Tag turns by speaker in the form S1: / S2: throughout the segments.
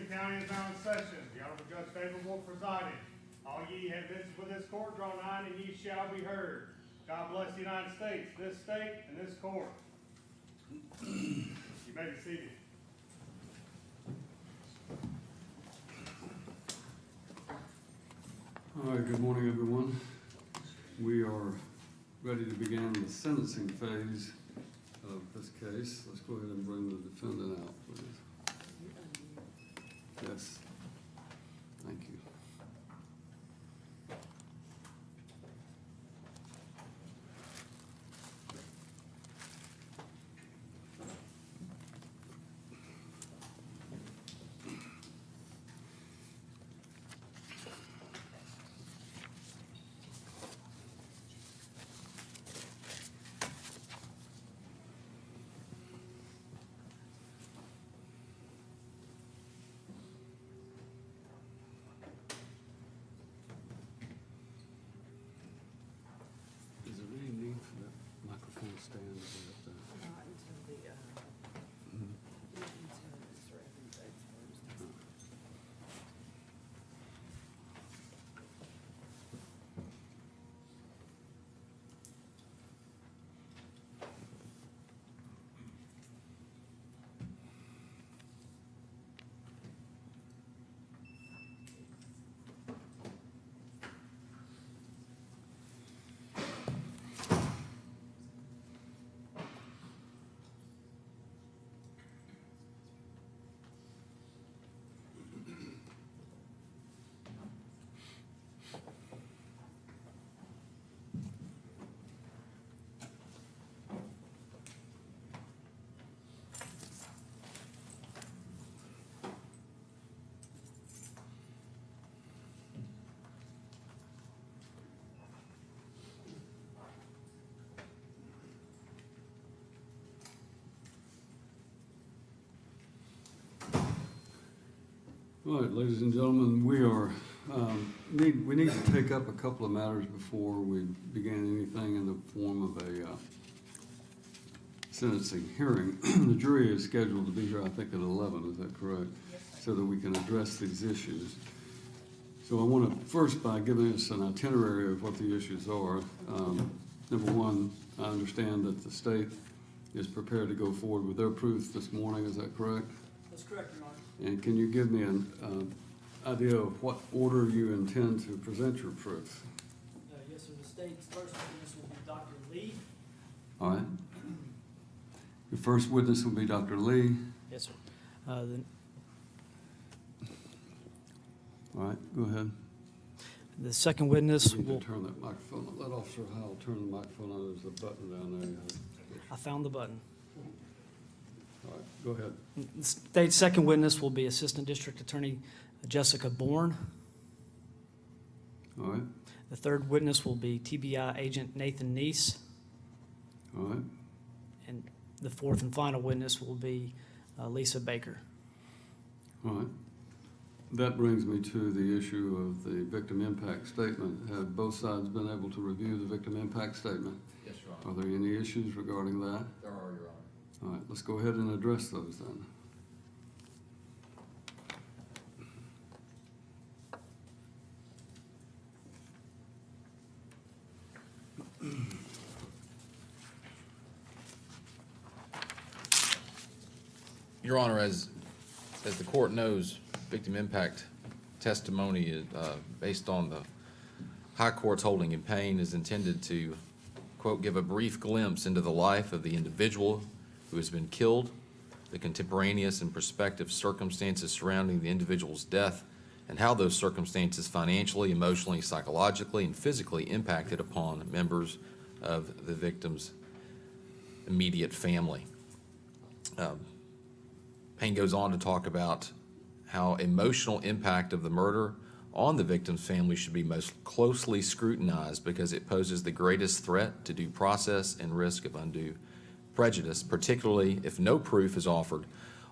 S1: County is now in session. The Honorable Judge Favorable presiding. All ye have business with this court, draw nigh, and ye shall be heard. God bless the United States, this state, and this court. You may be seated.
S2: All right, good morning, everyone. We are ready to begin the sentencing phase of this case. Let's go ahead and bring the defendant out, please. Yes. Thank you. Is there any need for that microphone stand to be up there?
S3: Not until the, not until it's ready, that's first.
S2: All right, ladies and gentlemen, we are we need to take up a couple of matters before we begin anything in the form of a sentencing hearing. The jury is scheduled to be here, I think, at 11. Is that correct?
S3: Yes, sir.
S2: So that we can address these issues. So I want to first, by giving us an itinerary of what the issues are. Number one, I understand that the state is prepared to go forward with their proof this morning. Is that correct?
S3: That's correct, Your Honor.
S2: And can you give me an idea of what order you intend to present your proof?
S3: Yes, sir. The state's first witness will be Dr. Lee.
S2: All right. Your first witness will be Dr. Lee.
S3: Yes, sir.
S2: All right, go ahead.
S3: The second witness
S2: You need
S3: will,
S2: to turn that microphone. Let Officer Howell turn the microphone on. There's a button down there.
S3: I found the button.
S2: All right, go ahead.
S3: The state's second witness will be Assistant District Attorney Jessica Bourne.
S2: All right,
S3: The third witness will be TBI Agent Nathan Neese.
S2: all right,
S3: And the fourth and final witness will be Lisa Baker.
S2: all right. That brings me to the issue of the victim impact statement. Have both sides been able to review the victim impact statement?
S4: Yes, Your Honor.
S2: Are there any issues regarding that?
S4: There are, Your Honor.
S2: All right, let's go ahead and address those then.
S4: Your Honor, as the court knows, victim impact testimony is, based on the high court's holding in Payne, is intended to, quote, give a brief glimpse into the life of the individual who has been killed, the contemporaneous and prospective circumstances surrounding the individual's death, and how those circumstances financially, emotionally, psychologically, and physically impacted upon members of the victim's immediate family. Payne goes on to talk about how emotional impact of the murder on the victim's family should be most closely scrutinized because it poses the greatest threat to due process and risk of undue prejudice, particularly if no proof is offered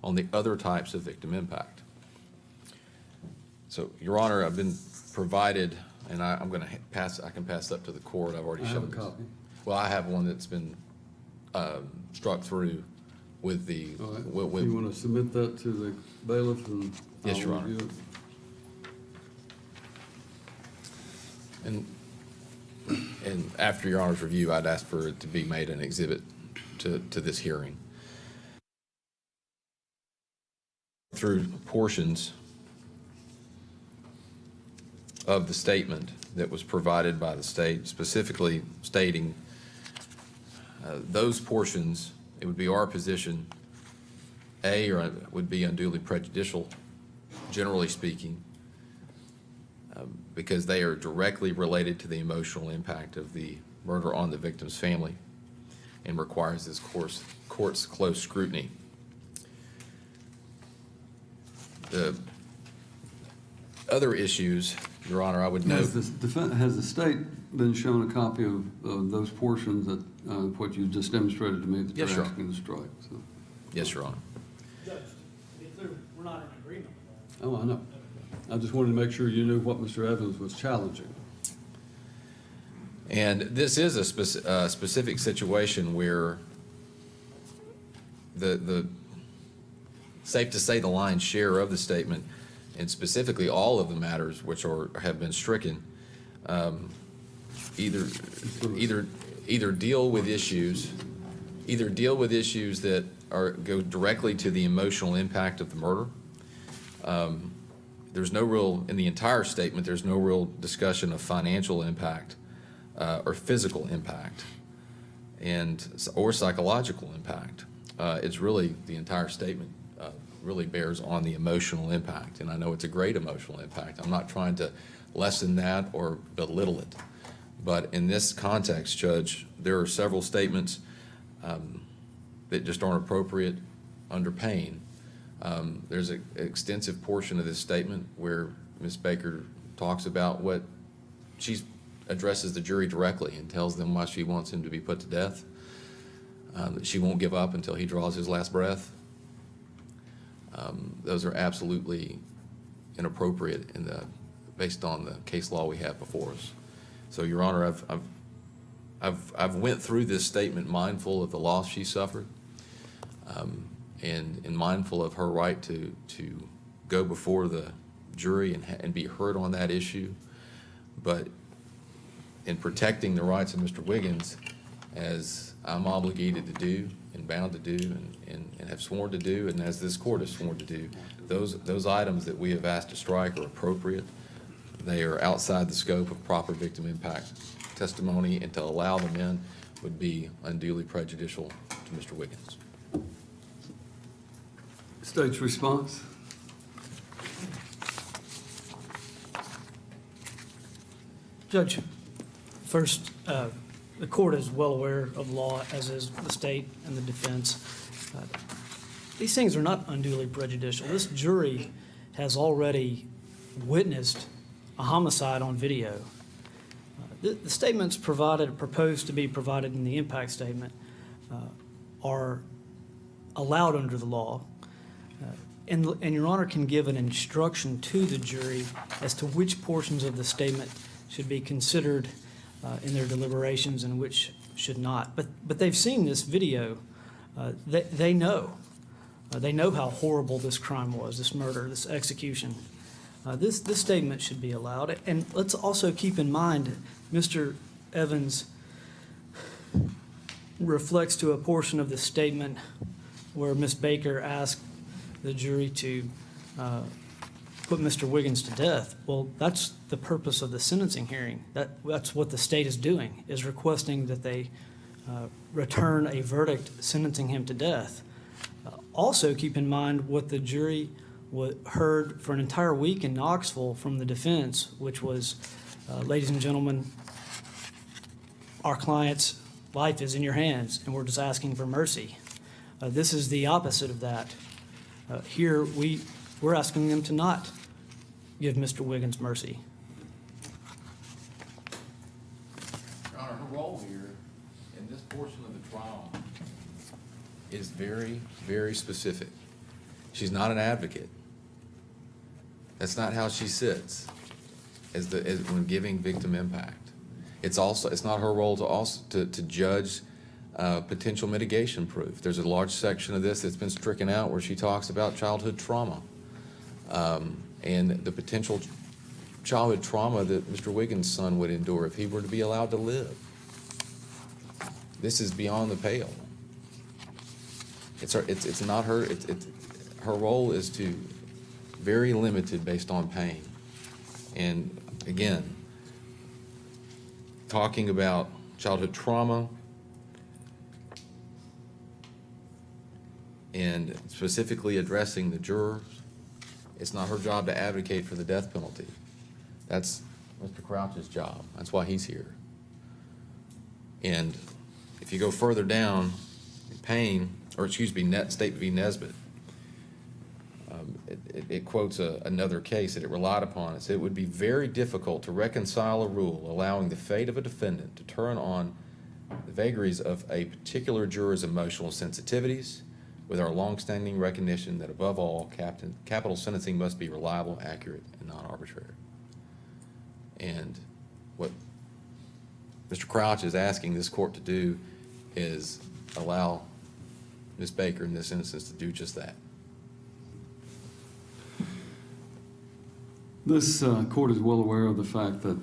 S4: on the other types of victim impact. So, Your Honor, I've been provided, and I'm going to pass. I can pass up to the court. I've already
S2: I
S4: shown
S2: have a
S4: this.
S2: copy.
S4: Well, I have one that's been struck through with the.
S2: All right.
S4: with-
S2: You want to submit that to the bailiff and
S4: Yes,
S2: I'll
S4: Your Honor.
S2: review it.
S4: And after Your Honor's review, I'd ask for it to be made an exhibit to this hearing. Through portions of the statement that was provided by the state, specifically stating those portions, it would be our position, A, or would be unduly prejudicial, generally speaking, because they are directly related to the emotional impact of the murder on the victim's family and requires this court's close scrutiny. The other issues, Your Honor, I would note.
S2: Has the state been shown a copy of those portions that, what you just demonstrated to me that
S4: Yes,
S2: you're
S4: Your Honor.
S2: asking to strike? So.
S4: Yes, Your Honor.
S5: Judge, to be clear, we're not in agreement with that.
S2: Oh, I know. I just wanted to make sure you knew what Mr. Evans was challenging.
S4: And this is a specific situation where the safe to say the lion's share of the statement, and specifically all of the matters which have been stricken, either deal with issues that go directly to the emotional impact of the murder. There's no real, in the entire statement, there's no real discussion of financial impact or physical impact or psychological impact. It's really, the entire statement really bears on the emotional impact. And I know it's a great emotional impact. I'm not trying to lessen that or belittle it. But in this context, Judge, there are several statements that just aren't appropriate under pain. There's an extensive portion of this statement where Ms. Baker talks about what she addresses the jury directly and tells them why she wants him to be put to death, that she won't give up until he draws his last breath. Those are absolutely inappropriate based on the case law we have before us. So, Your Honor, I've went through this statement mindful of the loss she suffered, and mindful of her right to go before the jury and be heard on that issue, but in protecting the rights of Mr. Wiggins, as I'm obligated to do and bound to do and have sworn to do, and as this court has sworn to do, those items that we have asked to strike are appropriate. They are outside the scope of proper victim impact testimony, and to allow them in would be unduly prejudicial to Mr. Wiggins.
S2: State's response?
S5: Judge, first, the court is well aware of law, as is the state and the defense. These things are not unduly prejudicial. This jury has already witnessed a homicide on video. The statements proposed to be provided in the impact statement are allowed under the law. And Your Honor can give an instruction to the jury as to which portions of the statement should be considered in their deliberations and which should not. But they've seen this video. They know. They know how horrible this crime was, this murder, this execution. This statement should be allowed. And let's also keep in mind, Mr. Evans reflects to a portion of the statement where Ms. Baker asked the jury to put Mr. Wiggins to death. Well, that's the purpose of the sentencing hearing. That's what the state is doing, is requesting that they return a verdict sentencing him to death. Also keep in mind what the jury heard for an entire week in Knoxville from the defense, which was, ladies and gentlemen, our client's life is in your hands, and we're just asking for mercy. This is the opposite of that. Here, we're asking them to not give Mr. Wiggins mercy.
S4: Your Honor, her role here in this portion of the trial is very, very specific. She's not an advocate. That's not how she sits as when giving victim impact. It's not her role to judge potential mitigation proof. There's a large section of this that's been stricken out where she talks about childhood trauma. and the potential childhood trauma that Mr. Wiggins' son would endure if he were to be allowed to live. This is beyond the pale. It's not her. Her role is very limited based on pain. And again, talking about childhood trauma and specifically addressing the jurors, it's not her job to advocate for the death penalty. That's Mr. Crouch's job. That's why he's here. And if you go further down, Payne, or excuse me, State v. Nesbitt, it quotes another case that it relied upon. It said it would be very difficult to reconcile a rule allowing the fate of a defendant to turn on the vagaries of a particular juror's emotional sensitivities with our longstanding recognition that above all, capital sentencing must be reliable, accurate, and non-arbitrary. And what Mr. Crouch is asking this court to do is allow Ms. Baker in this instance to do just that.
S2: This court is well aware of the fact that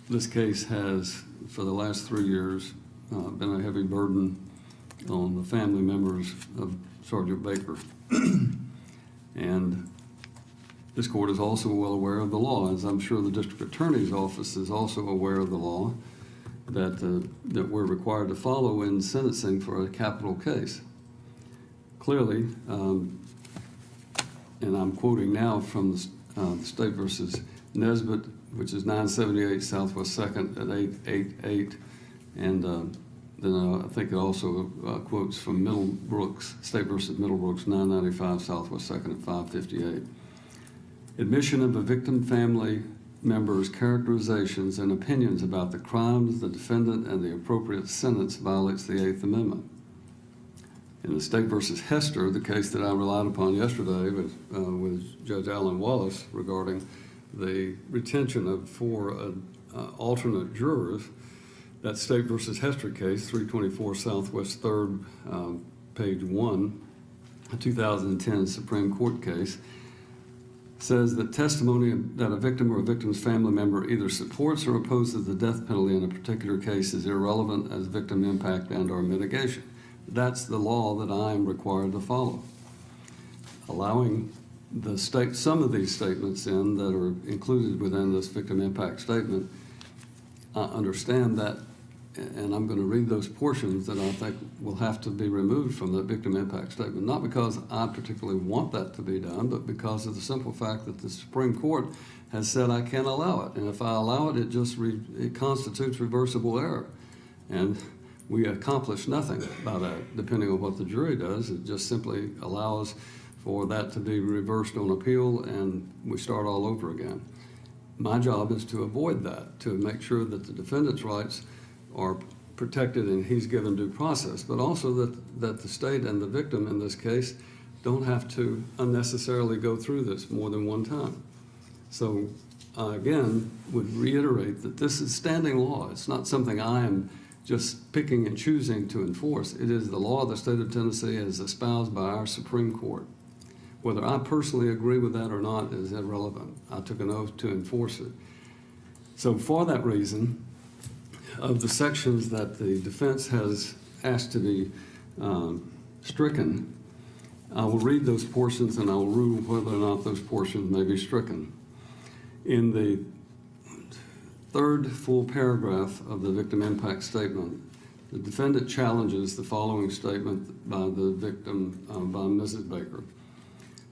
S2: this case has, for the last 3 years, been a heavy burden on the family members of Sergeant Baker. And this court is also well aware of the law, as I'm sure the district attorney's office is also aware of the law that we're required to follow in sentencing for a capital case. Clearly, and I'm quoting now from the State versus Nesbitt, which is 978 Southwest 2nd at 888, and then I think it also quotes from Middlebrooks, State versus Middlebrooks, 995 Southwest 2nd at 558. Admission of a victim family member's characterizations and opinions about the crimes, the defendant, and the appropriate sentence violates the Eighth Amendment. In the State versus Hester, the case that I relied upon yesterday with Judge Alan Wallace regarding the retention of 4 alternate jurors, that State versus Hester case, 324 Southwest 3rd, page 1, a 2010 Supreme Court case, says that testimony that a victim or a victim's family member either supports or opposes the death penalty in a particular case is irrelevant as victim impact and/or mitigation. That's the law that I am required to follow. Allowing the state, some of these statements in that are included within this victim impact statement, I understand that, and I'm going to read those portions that I think will have to be removed from the victim impact statement, not because I particularly want that to be done, but because of the simple fact that the Supreme Court has said I can't allow it. And if I allow it, it constitutes reversible error. And we accomplish nothing by that, depending on what the jury does. It just simply allows for that to be reversed on appeal, and we start all over again. My job is to avoid that, to make sure that the defendant's rights are protected and he's given due process, but also that the state and the victim in this case don't have to unnecessarily go through this more than one time. So I, again, would reiterate that this is standing law. It's not something I am just picking and choosing to enforce. It is the law of the state of Tennessee as espoused by our Supreme Court. Whether I personally agree with that or not is irrelevant. I took an oath to enforce it. So for that reason, of the sections that the defense has asked to be stricken, I will read those portions and I will rule whether or not those portions may be stricken. In the third full paragraph of the victim impact statement, the defendant challenges the following statement by the victim, by Mrs. Baker,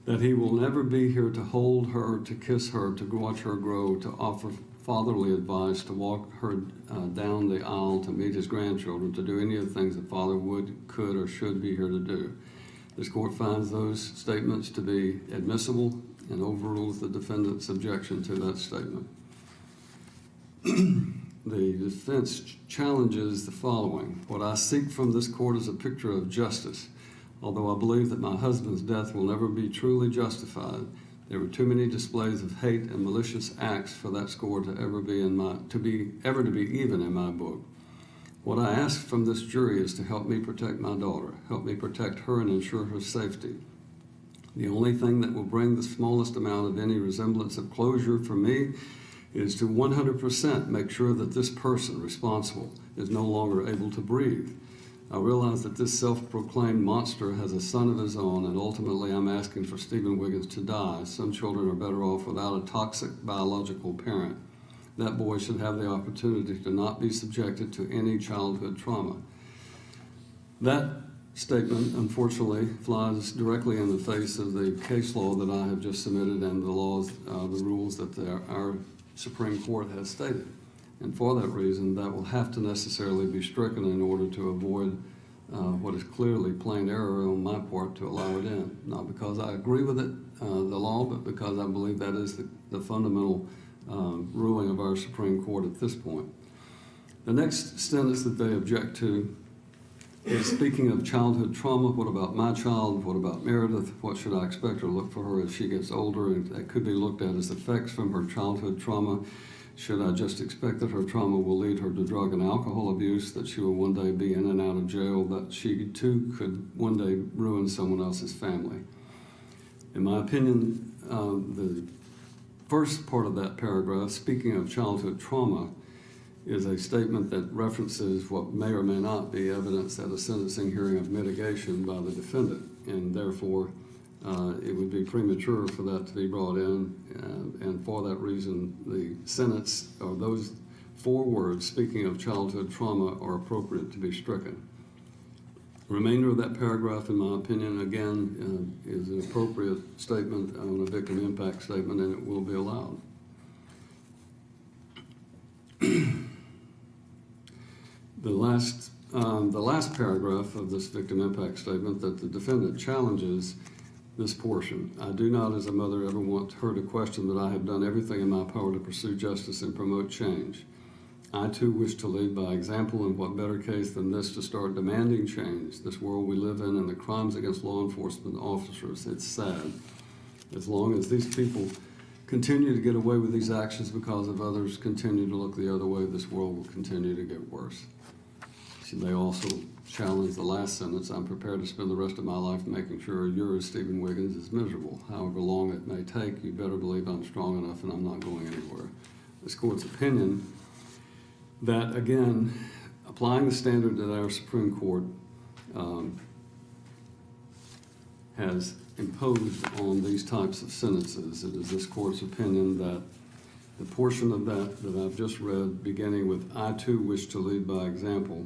S2: that he will never be here to hold her, to kiss her, to watch her grow, to offer fatherly advice, to walk her down the aisle, to meet his grandchildren, to do any of the things that father would, could, or should be here to do. This court finds those statements to be admissible and overrules the defendant's objection to that statement. The defense challenges the following. What I seek from this court is a picture of justice. Although I believe that my husband's death will never be truly justified, there were too many displays of hate and malicious acts for that score to ever be even in my book. What I ask from this jury is to help me protect my daughter, help me protect her and ensure her safety. The only thing that will bring the smallest amount of any resemblance of closure for me is to 100% make sure that this person responsible is no longer able to breathe. I realize that this self-proclaimed monster has a son of his own, and ultimately I'm asking for Stephen Wiggins to die. Some children are better off without a toxic biological parent. That boy should have the opportunity to not be subjected to any childhood trauma. That statement, unfortunately, flies directly in the face of the case law that I have just submitted and the laws, the rules that our Supreme Court has stated. And for that reason, that will have to necessarily be stricken in order to avoid what is clearly plain error on my part to allow it in. Not because I agree with it, the law, but because I believe that is the fundamental ruling of our Supreme Court at this point. The next sentence that they object to is, speaking of childhood trauma, what about my child? What about Meredith? What should I expect or look for her as she gets older? And that could be looked at as effects from her childhood trauma. Should I just expect that her trauma will lead her to drug and alcohol abuse, that she will one day be in and out of jail, that she too could one day ruin someone else's family? In my opinion, the first part of that paragraph, speaking of childhood trauma, is a statement that references what may or may not be evidence at a sentencing hearing of mitigation by the defendant, and therefore it would be premature for that to be brought in, and for that reason the sentence, or those 4 words, speaking of childhood trauma, are appropriate to be stricken. The remainder of that paragraph, in my opinion, again, is an appropriate statement on a victim impact statement, and it will be allowed. The last paragraph of this victim impact statement, that the defendant challenges this portion. I do not, as a mother, ever want her to question that I have done everything in my power to pursue justice and promote change. I too wish to lead by example, and what better case than this to start demanding change. This world we live in and the crimes against law enforcement officers, it's sad. As long as these people continue to get away with these actions because of others continue to look the other way, this world will continue to get worse. They also challenge the last sentence, I'm prepared to spend the rest of my life making sure yours, Stephen Wiggins, is miserable. However long it may take, you better believe I'm strong enough and I'm not going anywhere. This court's opinion that, again, applying the standard that our Supreme Court has imposed on these types of sentences, it is this court's opinion that the portion of that I've just read, beginning with I too wish to lead by example,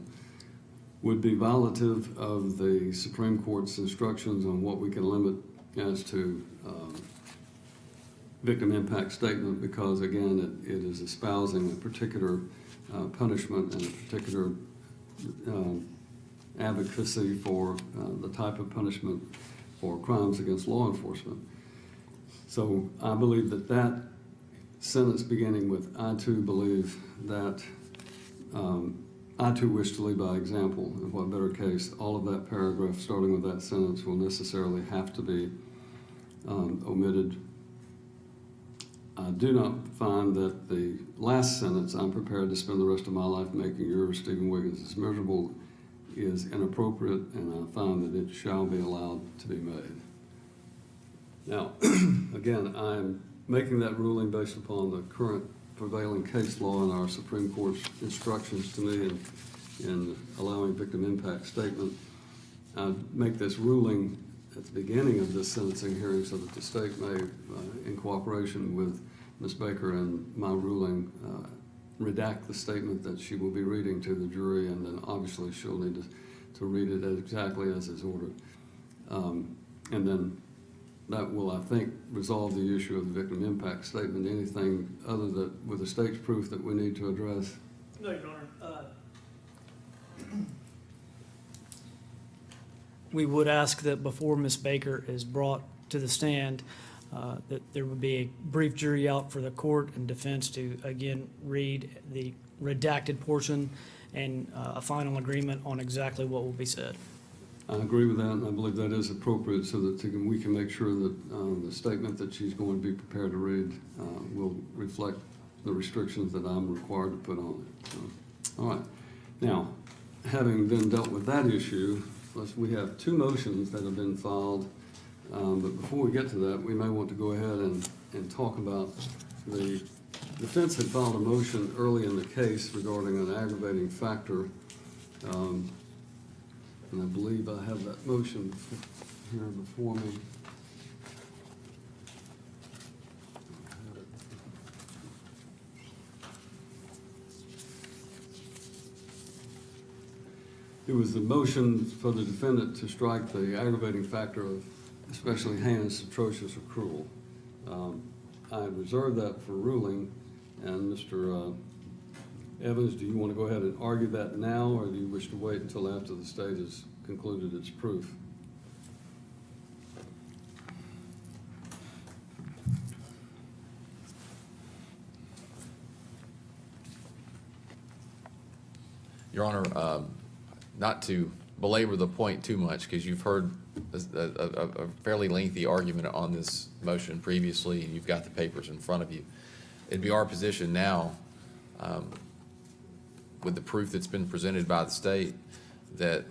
S2: would be violative of the Supreme Court's instructions on what we can limit as to victim impact statement, because again it is espousing a particular punishment and a particular advocacy for the type of punishment for crimes against law enforcement. So I believe that that sentence beginning with I too believe that I too wish to lead by example, and what better case, all of that paragraph starting with that sentence will necessarily have to be omitted. I do not find that the last sentence, I'm prepared to spend the rest of my life making yours, Stephen Wiggins, is miserable, is inappropriate, and I find that it shall be allowed to be made. Now, again, I'm making that ruling based upon the current prevailing case law and our Supreme Court's instructions to me in allowing victim impact statement. I make this ruling at the beginning of this sentencing hearing so that the state may, in cooperation with Ms. Baker and my ruling, redact the statement that she will be reading to the jury, and then obviously she'll need to read it exactly as is ordered. And then that will, I think, resolve the issue of the victim impact statement. Anything other than with the state's proof that we need to address?
S5: No, Your Honor. We would ask that before Ms. Baker is brought to the stand, that there would be a brief jury out for the court and defense to, again, read the redacted portion and a final agreement on exactly what will be said.
S2: I agree with that, and I believe that is appropriate so that we can make sure that the statement that she's going to be prepared to read will reflect the restrictions that I'm required to put on it. So, all right. Now, having then dealt with that issue, we have 2 motions that have been filed But before we get to that, we may want to go ahead and talk about the defense had filed a motion early in the case regarding an aggravating factor. And I believe I have that motion here before me. It was the motion for the defendant to strike the aggravating factor of especially heinous, atrocious, or cruel. I reserve that for ruling, and Mr. Evans, do you want to go ahead and argue that now, or do you wish to wait until after the state has concluded its proof?
S4: Your Honor, not to belabor the point too much, because you've heard a fairly lengthy argument on this motion previously, and you've got the papers in front of you. It'd be our position now, with the proof that's been presented by the state, that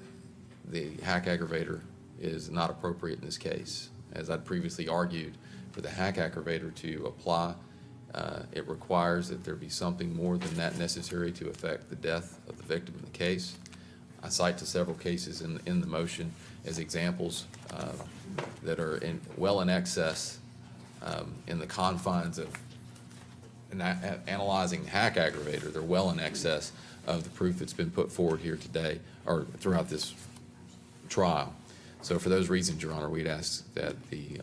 S4: the hack aggravator is not appropriate in this case. As I'd previously argued, for the hack aggravator to apply, it requires that there be something more than that necessary to affect the death of the victim in the case. I cite to several cases in the motion as examples that are well in excess in the confines of analyzing hack aggravator. They're well in excess of the proof that's been put forward here today or throughout this trial. So for those reasons, Your Honor, we'd ask that the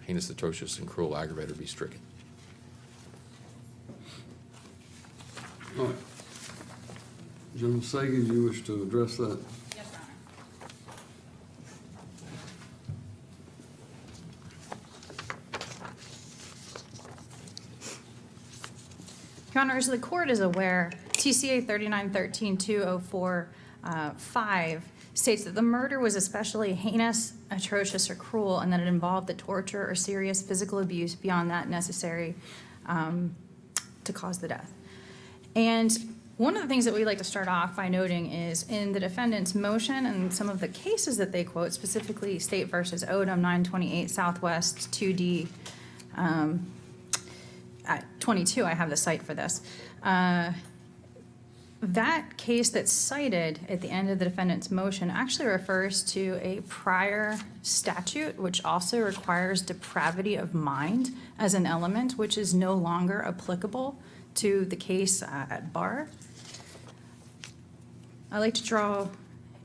S4: heinous, atrocious, and cruel aggravator be stricken.
S2: All right. General Sagan, do you wish to address that?
S6: Yes, Your Honor. Your Honor, as the court is aware, TCA 3913-204-5 states that the murder was especially heinous, atrocious, or cruel, and that it involved the torture or serious physical abuse beyond that necessary to cause the death. And one of the things that we'd like to start off by noting is in the defendant's motion and some of the cases that they quote, specifically State versus Odom 928 Southwest 2D at 22, I have the cite for this. That case that's cited at the end of the defendant's motion actually refers to a prior statute which also requires depravity of mind as an element, which is no longer applicable to the case at bar. I'd like to draw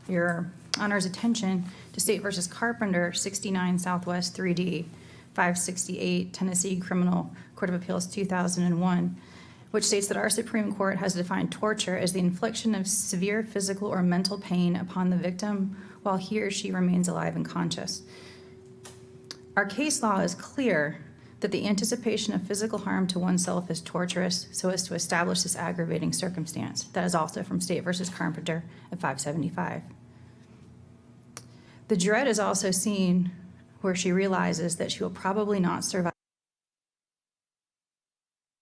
S6: Your Honor's attention to State versus Carpenter, 69 Southwest 3D, 568 Tennessee Criminal Court of Appeals, 2001, which states that our Supreme Court has defined torture as the infliction of severe physical or mental pain upon the victim while he or she remains alive and conscious. Our case law is clear that the anticipation of physical harm to oneself is torturous so as to establish this aggravating circumstance. That is also from State versus Carpenter at 575. The dread is also seen where she realizes that she will probably not survive.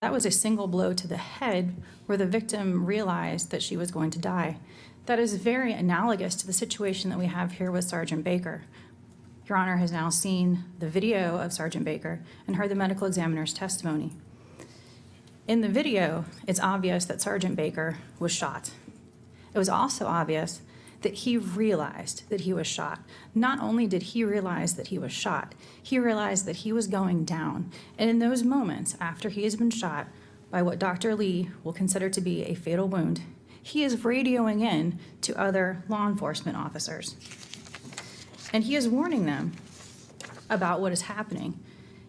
S6: That was a single blow to the head where the victim realized that she was going to die. That is very analogous to the situation that we have here with Sergeant Baker. Your Honor has now seen the video of Sergeant Baker and heard the medical examiner's testimony. In the video, it's obvious that Sergeant Baker was shot. It was also obvious that he realized that he was shot. Not only did he realize that he was shot, he realized that he was going down. And in those moments, after he has been shot by what Dr. Lee will consider to be a fatal wound, he is radioing in to other law enforcement officers. And he is warning them about what is happening.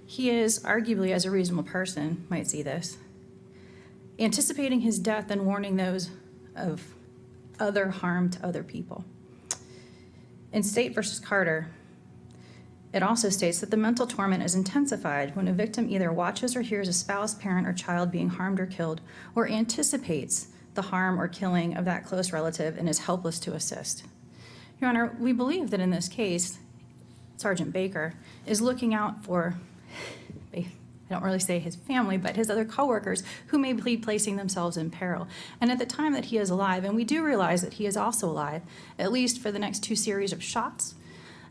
S6: He is, arguably as a reasonable person might see this, anticipating his death and warning those of other harm to other people. In State versus Carter, it also states that the mental torment is intensified when a victim either watches or hears a spouse, parent, or child being harmed or killed, or anticipates the harm or killing of that close relative and is helpless to assist. Your Honor, we believe that in this case, Sergeant Baker is looking out for, I don't really say his family, but his other coworkers who may be placing themselves in peril. And at the time that he is alive, and we do realize that he is also alive, at least for the next 2 series of shots,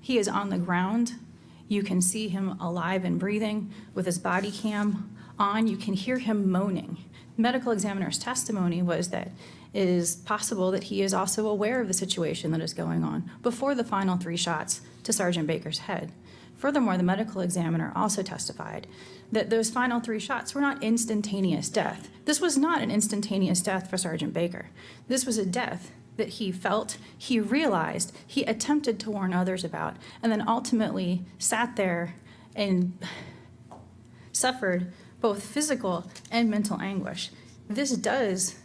S6: he is on the ground. You can see him alive and breathing with his body cam on. You can hear him moaning. Medical examiner's testimony was that it is possible that he is also aware of the situation that is going on before the final 3 shots to Sergeant Baker's head. Furthermore, the medical examiner also testified that those final 3 shots were not instantaneous death. This was not an instantaneous death for Sergeant Baker. This was a death that he felt, he realized, he attempted to warn others about, and then ultimately sat there and suffered both physical and mental anguish. This does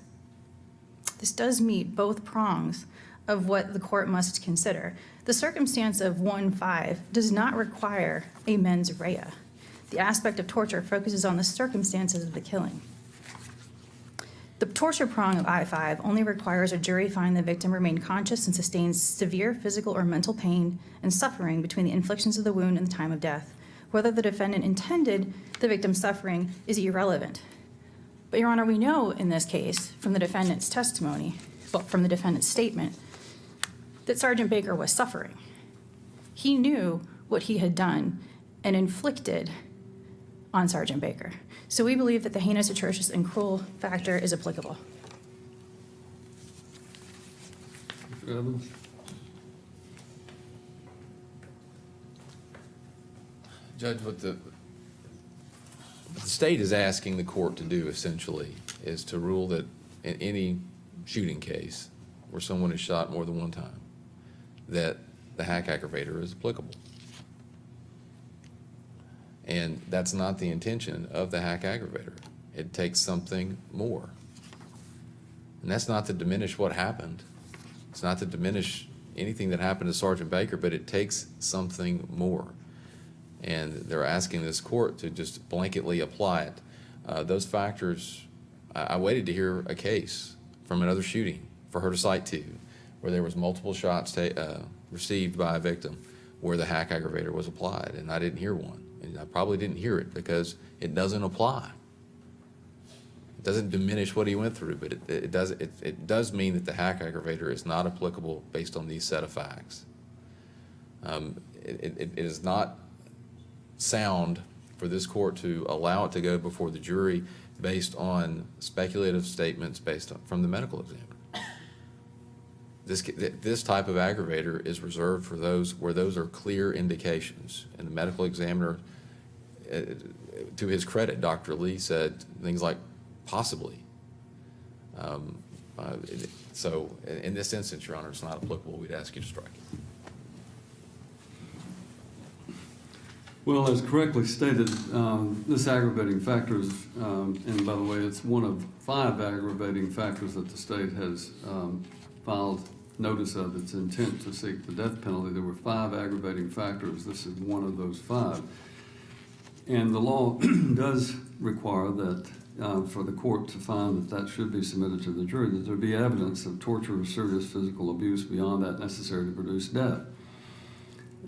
S6: meet both prongs of what the court must consider. The circumstance of 1-5 does not require a mens rea. The aspect of torture focuses on the circumstances of the killing. The torture prong of I-5 only requires a jury find the victim remained conscious and sustained severe physical or mental pain and suffering between the inflictions of the wound and the time of death. Whether the defendant intended the victim's suffering is irrelevant. But, Your Honor, we know in this case from the defendant's testimony, well, from the defendant's statement, that Sergeant Baker was suffering. He knew what he had done and inflicted on Sergeant Baker. So we believe that the heinous, atrocious, and cruel factor is applicable.
S2: Mr. Evans?
S4: Judge, what the state is asking the court to do essentially is to rule that in any shooting case where someone is shot more than one time, that the hack aggravator is applicable. And that's not the intention of the hack aggravator. It takes something more. And that's not to diminish what happened. It's not to diminish anything that happened to Sergeant Baker, but it takes something more. And they're asking this court to just blanketly apply it. Those factors, I waited to hear a case from another shooting for her to cite to, where there was multiple shots received by a victim where the hack aggravator was applied, and I didn't hear one. And I probably didn't hear it because it doesn't apply. It doesn't diminish what he went through, but it does mean that the hack aggravator is not applicable based on these set of facts. It is not sound for this court to allow it to go before the jury based on speculative statements from the medical examiner. This type of aggravator is reserved for those where those are clear indications. And the medical examiner, to his credit, Dr. Lee said things like possibly. So in this instance, Your Honor, it's not applicable. We'd ask you to strike it.
S2: Well, as correctly stated, this aggravating factor is, and by the way, it's one of 5 aggravating factors that the state has filed notice of its intent to seek the death penalty. There were 5 aggravating factors. This is one of those 5. And the law does require that for the court to find that should be submitted to the jury, that there be evidence of torture or serious physical abuse beyond that necessary to produce death.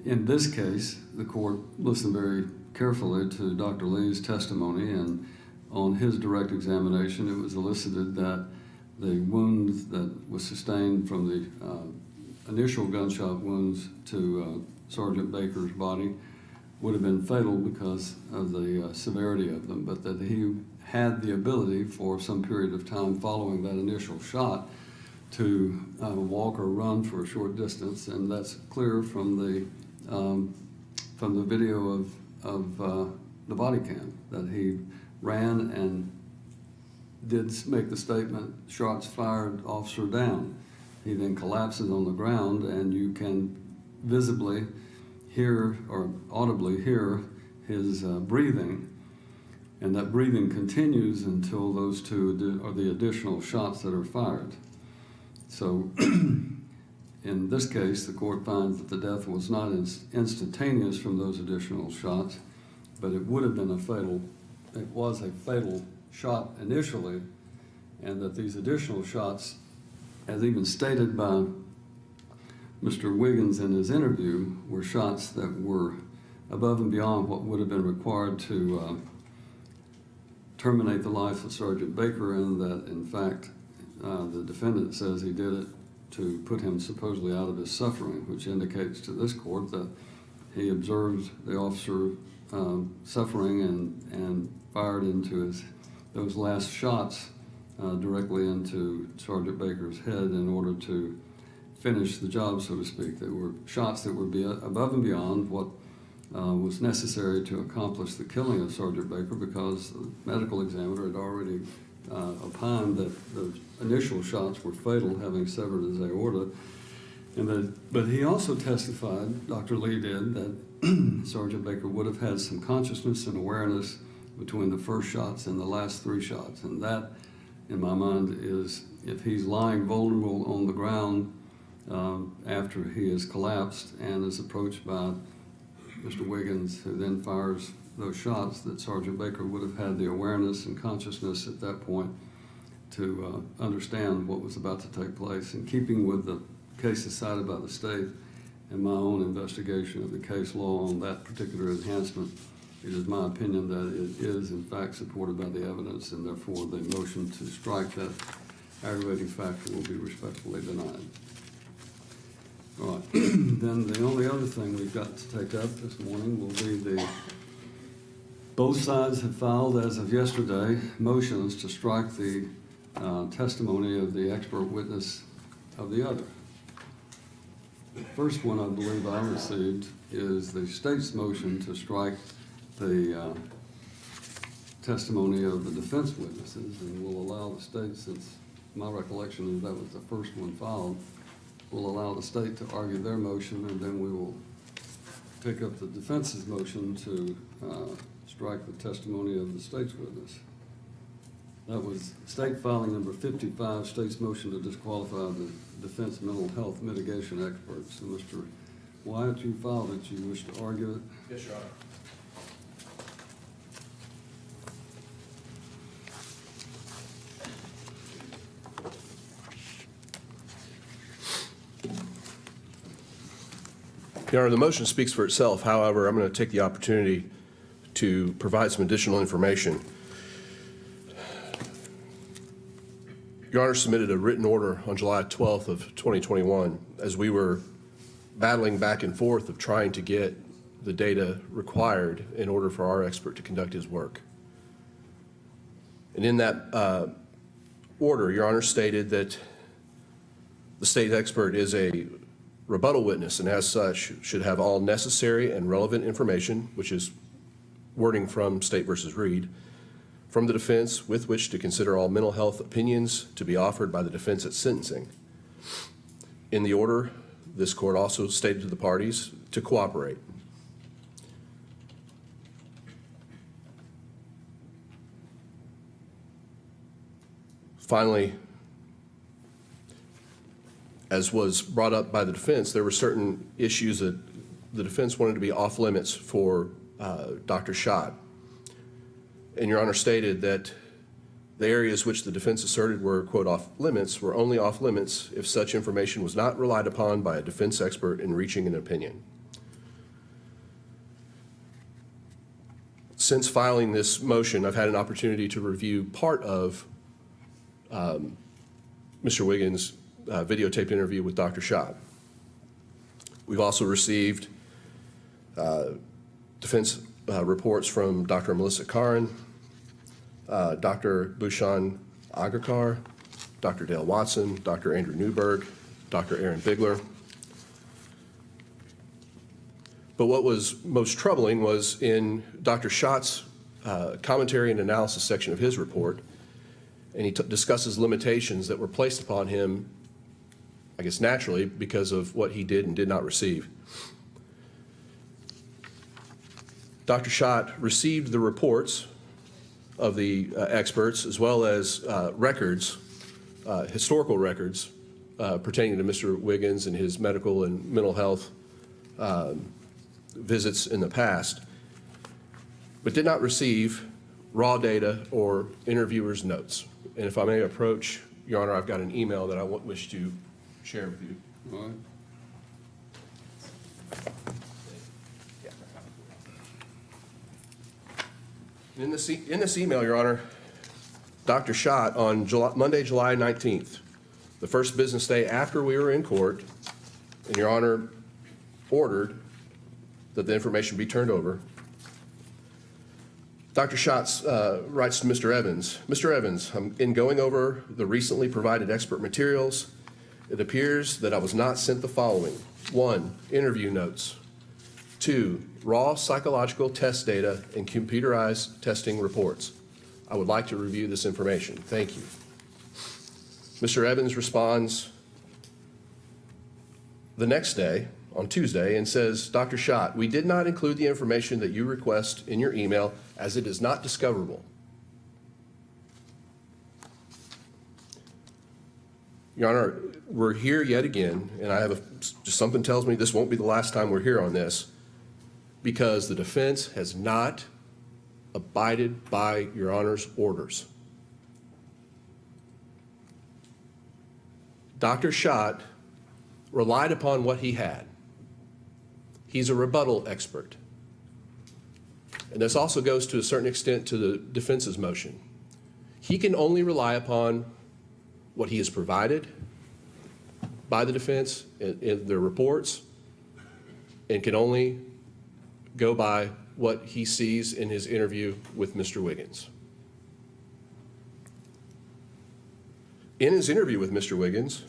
S2: In this case, the court listened very carefully to Dr. Lee's testimony, and on his direct examination, it was elicited that the wound that was sustained from the initial gunshot wounds to Sergeant Baker's body would have been fatal because of the severity of them, but that he had the ability for some period of time following that initial shot to walk or run for a short distance, and that's clear from the video of the body cam, that he ran and did make the statement, "Shots fired, officer down." He then collapses on the ground, and you can visibly hear or audibly hear his breathing, and that breathing continues until those 2 are the additional shots that are fired. So in this case, the court finds that the death was not instantaneous from those additional shots, but it would have been it was a fatal shot initially, and that these additional shots, as even stated by Mr. Wiggins in his interview, were shots that were above and beyond what would have been required to terminate the life of Sergeant Baker, and that, in fact, the defendant says he did it to put him supposedly out of his suffering, which indicates to this court that he observed the officer suffering and fired into those last shots directly into Sergeant Baker's head in order to finish the job, so to speak. They were shots that were above and beyond what was necessary to accomplish the killing of Sergeant Baker, because the medical examiner had already opined that the initial shots were fatal, having severed his aorta. But he also testified, Dr. Lee did, that Sergeant Baker would have had some consciousness and awareness between the first shots and the last 3 shots. And that, in my mind, is if he's lying vulnerable on the ground after he has collapsed and is approached by Mr. Wiggins, who then fires those shots, that Sergeant Baker would have had the awareness and consciousness at that point to understand what was about to take place. In keeping with the cases cited by the state and my own investigation of the case law on that particular enhancement, it is my opinion that it is in fact supported by the evidence, and therefore the motion to strike that aggravating factor will be respectfully denied. All right, then the only other thing we've got to take up this morning will be both sides have filed, as of yesterday, motions to strike the testimony of the expert witness of the other. The first one I believe I received is the state's motion to strike the testimony of the defense witnesses, and will allow the state, since my recollection is that was the first one filed, will allow the state to argue their motion, and then we will take up the defense's motion to strike the testimony of the state's witness. That was state filing number 55, state's motion to disqualify the defense mental health mitigation experts. So Mr. Wyatt, you filed it. You wish to argue it?
S7: Yes, Your Honor. Your Honor, the motion speaks for itself. However, I'm going to take the opportunity to provide some additional information. Your Honor submitted a written order on July 12th of 2021 as we were battling back and forth of trying to get the data required in order for our expert to conduct his work. And in that order, Your Honor stated that the state expert is a rebuttal witness and as such should have all necessary and relevant information, which is wording from State versus Reed, from the defense with which to consider all mental health opinions to be offered by the defense at sentencing. In the order, this court also stated to the parties to cooperate. Finally, as was brought up by the defense, there were certain issues that the defense wanted to be off limits for Dr. Schott. And Your Honor stated that the areas which the defense asserted were, quote, off limits were only off limits if such information was not relied upon by a defense expert in reaching an opinion. Since filing this motion, I've had an opportunity to review part of Mr. Wiggins' videotaped interview with Dr. Schott. We've also received defense reports from Dr. Melissa Karin, Dr. Bhushan Aggarkar, Dr. Dale Watson, Dr. Andrew Newberg, Dr. Aaron Bigler. But what was most troubling was in Dr. Schott's commentary and analysis section of his report, and he discusses limitations that were placed upon him, I guess naturally, because of what he did and did not receive. Dr. Schott received the reports of the experts as well as records, historical records pertaining to Mr. Wiggins and his medical and mental health visits in the past, but did not receive raw data or interviewers' notes. And if I may approach, Your Honor, I've got an email that I wish to share with you.
S2: All right.
S7: In this email, Your Honor, Dr. Schott on Monday, July 19th, the first business day after we were in court, and Your Honor ordered that the information be turned over. Dr. Schatz writes to Mr. Evans, Mr. Evans, in going over the recently provided expert materials, it appears that I was not sent the following. 1, interview notes. 2, raw psychological test data and computerized testing reports. I would like to review this information. Thank you. Mr. Evans responds the next day, on Tuesday, and says, Dr. Schott, we did not include the information that you request in your email as it is not discoverable. Your Honor, we're here yet again, and I have just something tells me this won't be the last time we're here on this, because the defense has not abided by Your Honor's orders. Dr. Schott relied upon what he had. He's a rebuttal expert. And this also goes to a certain extent to the defense's motion. He can only rely upon what he has provided by the defense in their reports, and can only go by what he sees in his interview with Mr. Wiggins. In his interview with Mr. Wiggins,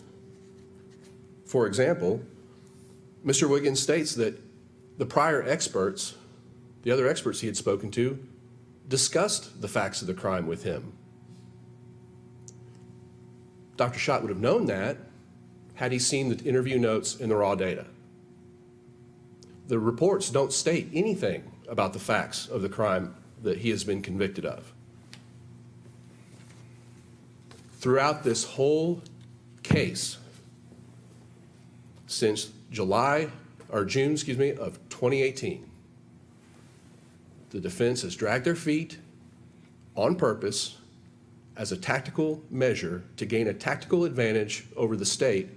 S7: for example, Mr. Wiggins states that the prior experts, the other experts he had spoken to, discussed the facts of the crime with him. Dr. Schott would have known that had he seen the interview notes and the raw data. The reports don't state anything about the facts of the crime that he has been convicted of. Throughout this whole case, since June, of 2018, the defense has dragged their feet on purpose as a tactical measure to gain a tactical advantage over the state,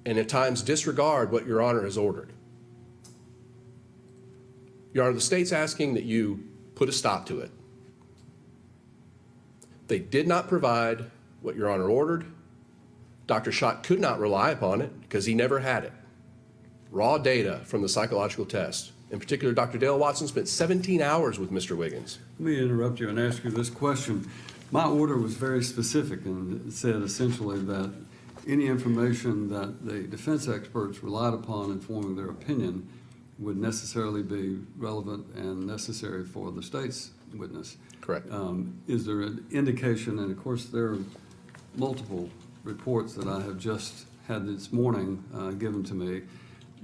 S7: and at times disregard what Your Honor has ordered. Your Honor, the state's asking that you put a stop to it. They did not provide what Your Honor ordered. Dr. Schott could not rely upon it because he never had it. Raw data from the psychological test. In particular, Dr. Dale Watson spent 17 hours with Mr. Wiggins.
S2: Let me interrupt you and ask you this question. My order was very specific and it said essentially that any information that the defense experts relied upon in forming their opinion would necessarily be relevant and necessary for the state's witness.
S7: Correct.
S2: Is there an indication, and of course there are multiple reports that I have just had this morning given to me.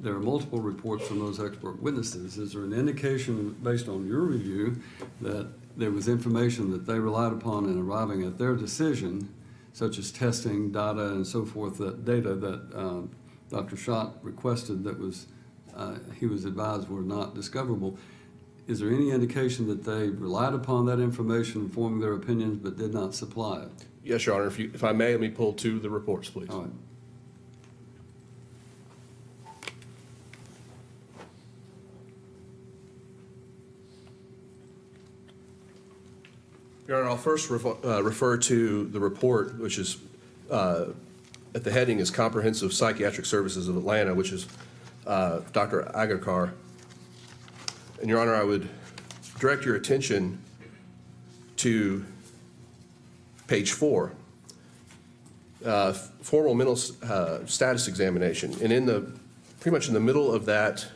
S2: There are multiple reports from those expert witnesses. Is there an indication, based on your review, that there was information that they relied upon in arriving at their decision, such as testing, data, and so forth, that data that Dr. Schott requested that was he was advised were not discoverable? Is there any indication that they relied upon that information in forming their opinions but did not supply it?
S7: Yes, Your Honor. If I may, let me pull two of the reports, please.
S2: All right.
S7: Your Honor, I'll first refer to the report, which is at the heading is Comprehensive Psychiatric Services of Atlanta, which is Dr. Agarkar. And Your Honor, I would direct your attention to page 4, formal mental status examination. And pretty much in the middle of that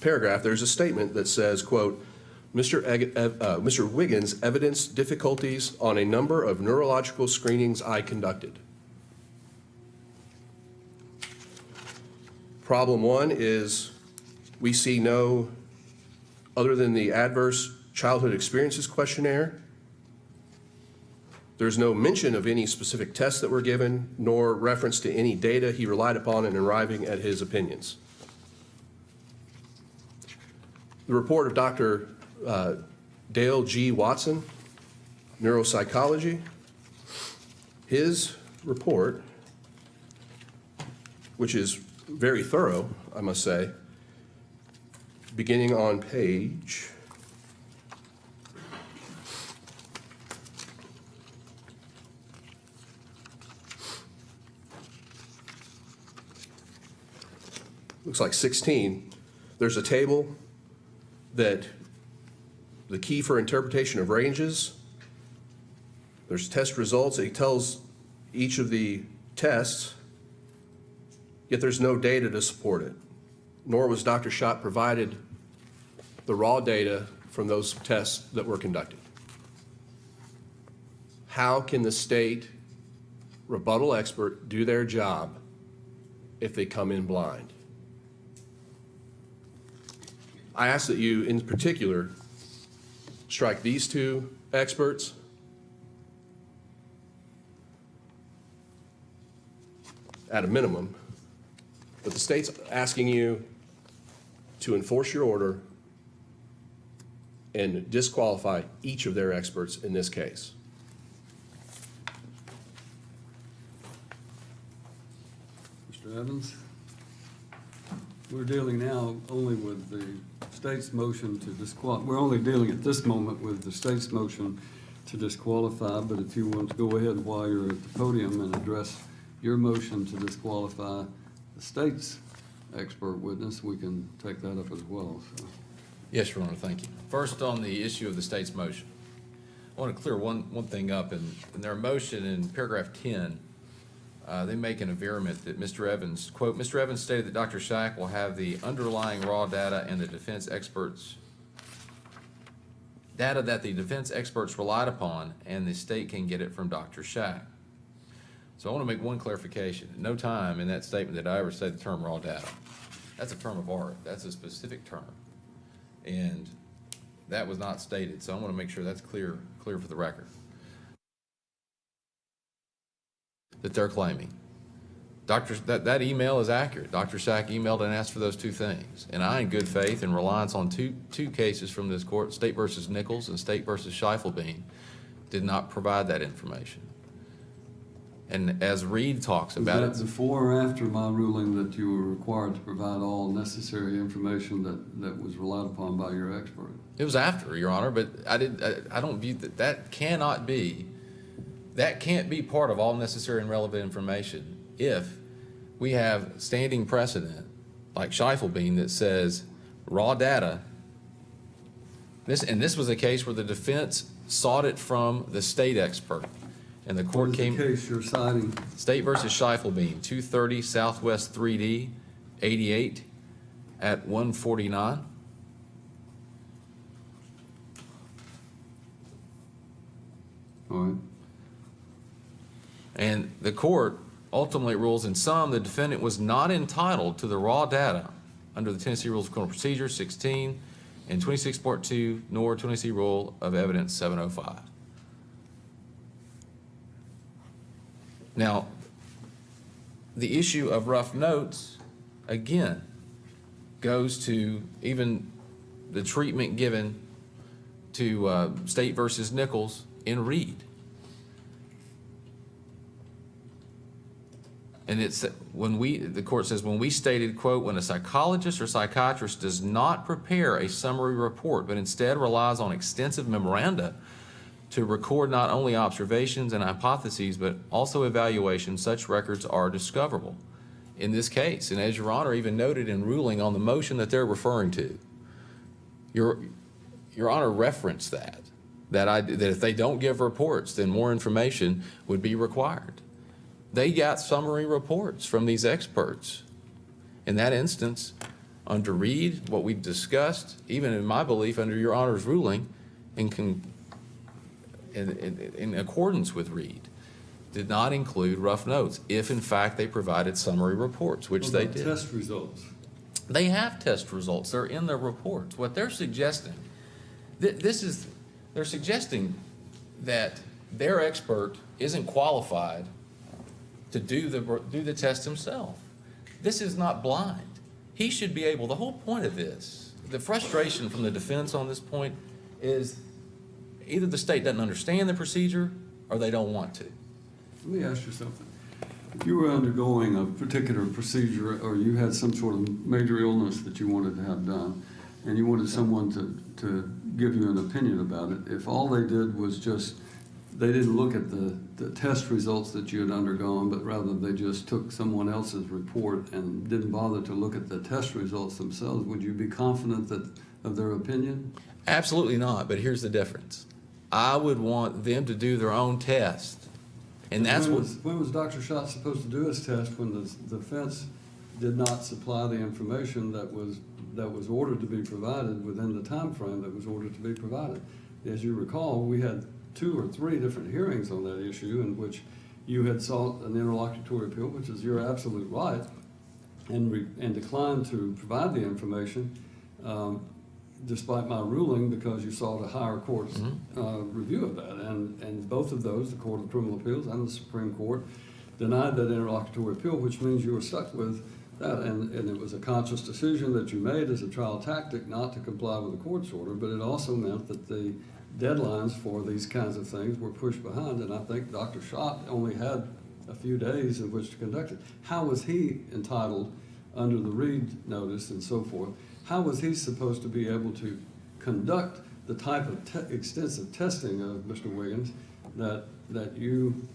S7: paragraph, there's a statement that says, quote, Mr. Wiggins evidenced difficulties on a number of neurological screenings I conducted. Problem 1 is we see no, other than the adverse childhood experiences questionnaire, there's no mention of any specific tests that were given, nor reference to any data he relied upon in arriving at his opinions. The report of Dr. Dale G. Watson, neuropsychology, his report, which is very thorough, I must say, beginning on page looks like 16. There's a table that the key for interpretation of ranges. There's test results. It tells each of the tests, yet there's no data to support it. Nor was Dr. Schott provided the raw data from those tests that were conducted. How can the state rebuttal expert do their job if they come in blind? I ask that you, in particular, strike these two experts at a minimum, but the state's asking you to enforce your order and disqualify each of their experts in this case.
S2: Mr. Evans? We're dealing now only with the state's motion to disqualify. We're only dealing at this moment with the state's motion to disqualify, but if you want to go ahead while you're at the podium and address your motion to disqualify the state's expert witness, we can take that up as well. So.
S4: Yes, Your Honor, thank you. First, on the issue of the state's motion, I want to clear one thing up. In their motion in paragraph 10, they make an averment that Mr. Evans, quote, Mr. Evans stated that Dr. Shack will have the underlying raw data and the defense experts, data that the defense experts relied upon, and the state can get it from Dr. Shack. So I want to make one clarification. At no time in that statement did I ever say the term raw data. That's a term of art. That's a specific term. And that was not stated. So I want to make sure that's clear for the record. That they're claiming. That email is accurate. Dr. Shack emailed and asked for those two things. And I, in good faith and reliance on two cases from this court, State versus Nichols and State versus Scheifelebein, did not provide that information. And as Reed talks about it.
S2: Was that before or after my ruling that you were required to provide all necessary information that was relied upon by your expert?
S4: It was after, Your Honor, but I don't view that can't be part of all necessary and relevant information if we have standing precedent like Scheifelebein that says raw data. This was a case where the defense sought it from the state expert. And the court came.
S2: What is the case you're citing?
S4: State versus Scheifelebein, 230 Southwest 3D, 88 at 149.
S2: All right.
S4: And the court ultimately rules in sum the defendant was not entitled to the raw data under the Tennessee Rules of Criminal Procedure 16 and 26.2 nor Tennessee Rule of Evidence 705. Now, the issue of rough notes, again, goes to even the treatment given to State versus Nichols in Reed. And it's the court says, when we stated, quote, when a psychologist or psychiatrist does not prepare a summary report, but instead relies on extensive memoranda to record not only observations and hypotheses, but also evaluations, such records are discoverable. In this case, and as Your Honor even noted in ruling on the motion that they're referring to, Your Honor referenced that if they don't give reports, then more information would be required. They got summary reports from these experts. In that instance, under Reed, what we've discussed, even in my belief under Your Honor's ruling, in accordance with Reed, did not include rough notes, if in fact they provided summary reports, which they did.
S2: Test results.
S4: They have test results. They're in their reports. What they're suggesting, they're suggesting that their expert isn't qualified to do the test himself. This is not blind. He should be able, the whole point of this, the frustration from the defense on this point is either the state doesn't understand the procedure or they don't want to.
S2: Let me ask you something. If you were undergoing a particular procedure or you had some sort of major illness that you wanted to have done and you wanted someone to give you an opinion about it, if all they did was just they didn't look at the test results that you had undergone, but rather they just took someone else's report and didn't bother to look at the test results themselves, would you be confident of their opinion?
S4: Absolutely not, but here's the difference. I would want them to do their own test, and that's
S2: When was Dr. Schott supposed to do his test when the defense did not supply the information that was ordered to be provided within the time frame that was ordered to be provided? As you recall, we had 2 or 3 different hearings on that issue in which you had sought an interlocutory appeal, which is your absolute right, and declined to provide the information despite my ruling, because you sought a higher court's review of that. And both of those, the Court of Criminal Appeals and the Supreme Court, denied that interlocutory appeal, which means you were stuck with that. And it was a conscious decision that you made as a trial tactic not to comply with the court's order, but it also meant that the deadlines for these kinds of things were pushed behind. And I think Dr. Schott only had a few days in which to conduct it. How was he entitled, under the Reed notice and so forth, how was he supposed to be able to conduct the type of extensive testing of Mr. Wiggins that you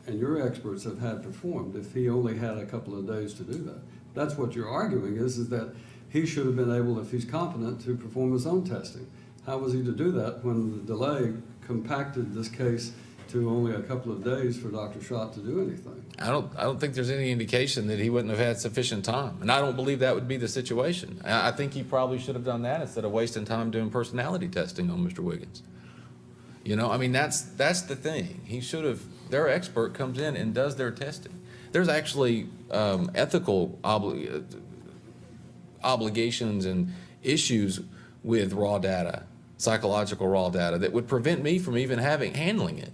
S2: and your experts have had performed if he only had a couple of days to do that? That's what you're arguing is that he should have been able, if he's competent, to perform his own testing. How was he to do that when the delay compacted this case to only a couple of days for Dr. Schott to do anything?
S4: I don't think there's any indication that he wouldn't have had sufficient time, and I don't believe that would be the situation. I think he probably should have done that instead of wasting time doing personality testing on Mr. Wiggins. You know, I mean, that's the thing. He should have. Their expert comes in and does their testing. There's actually ethical obligations and issues with raw data, psychological raw data, that would prevent me from even handling it.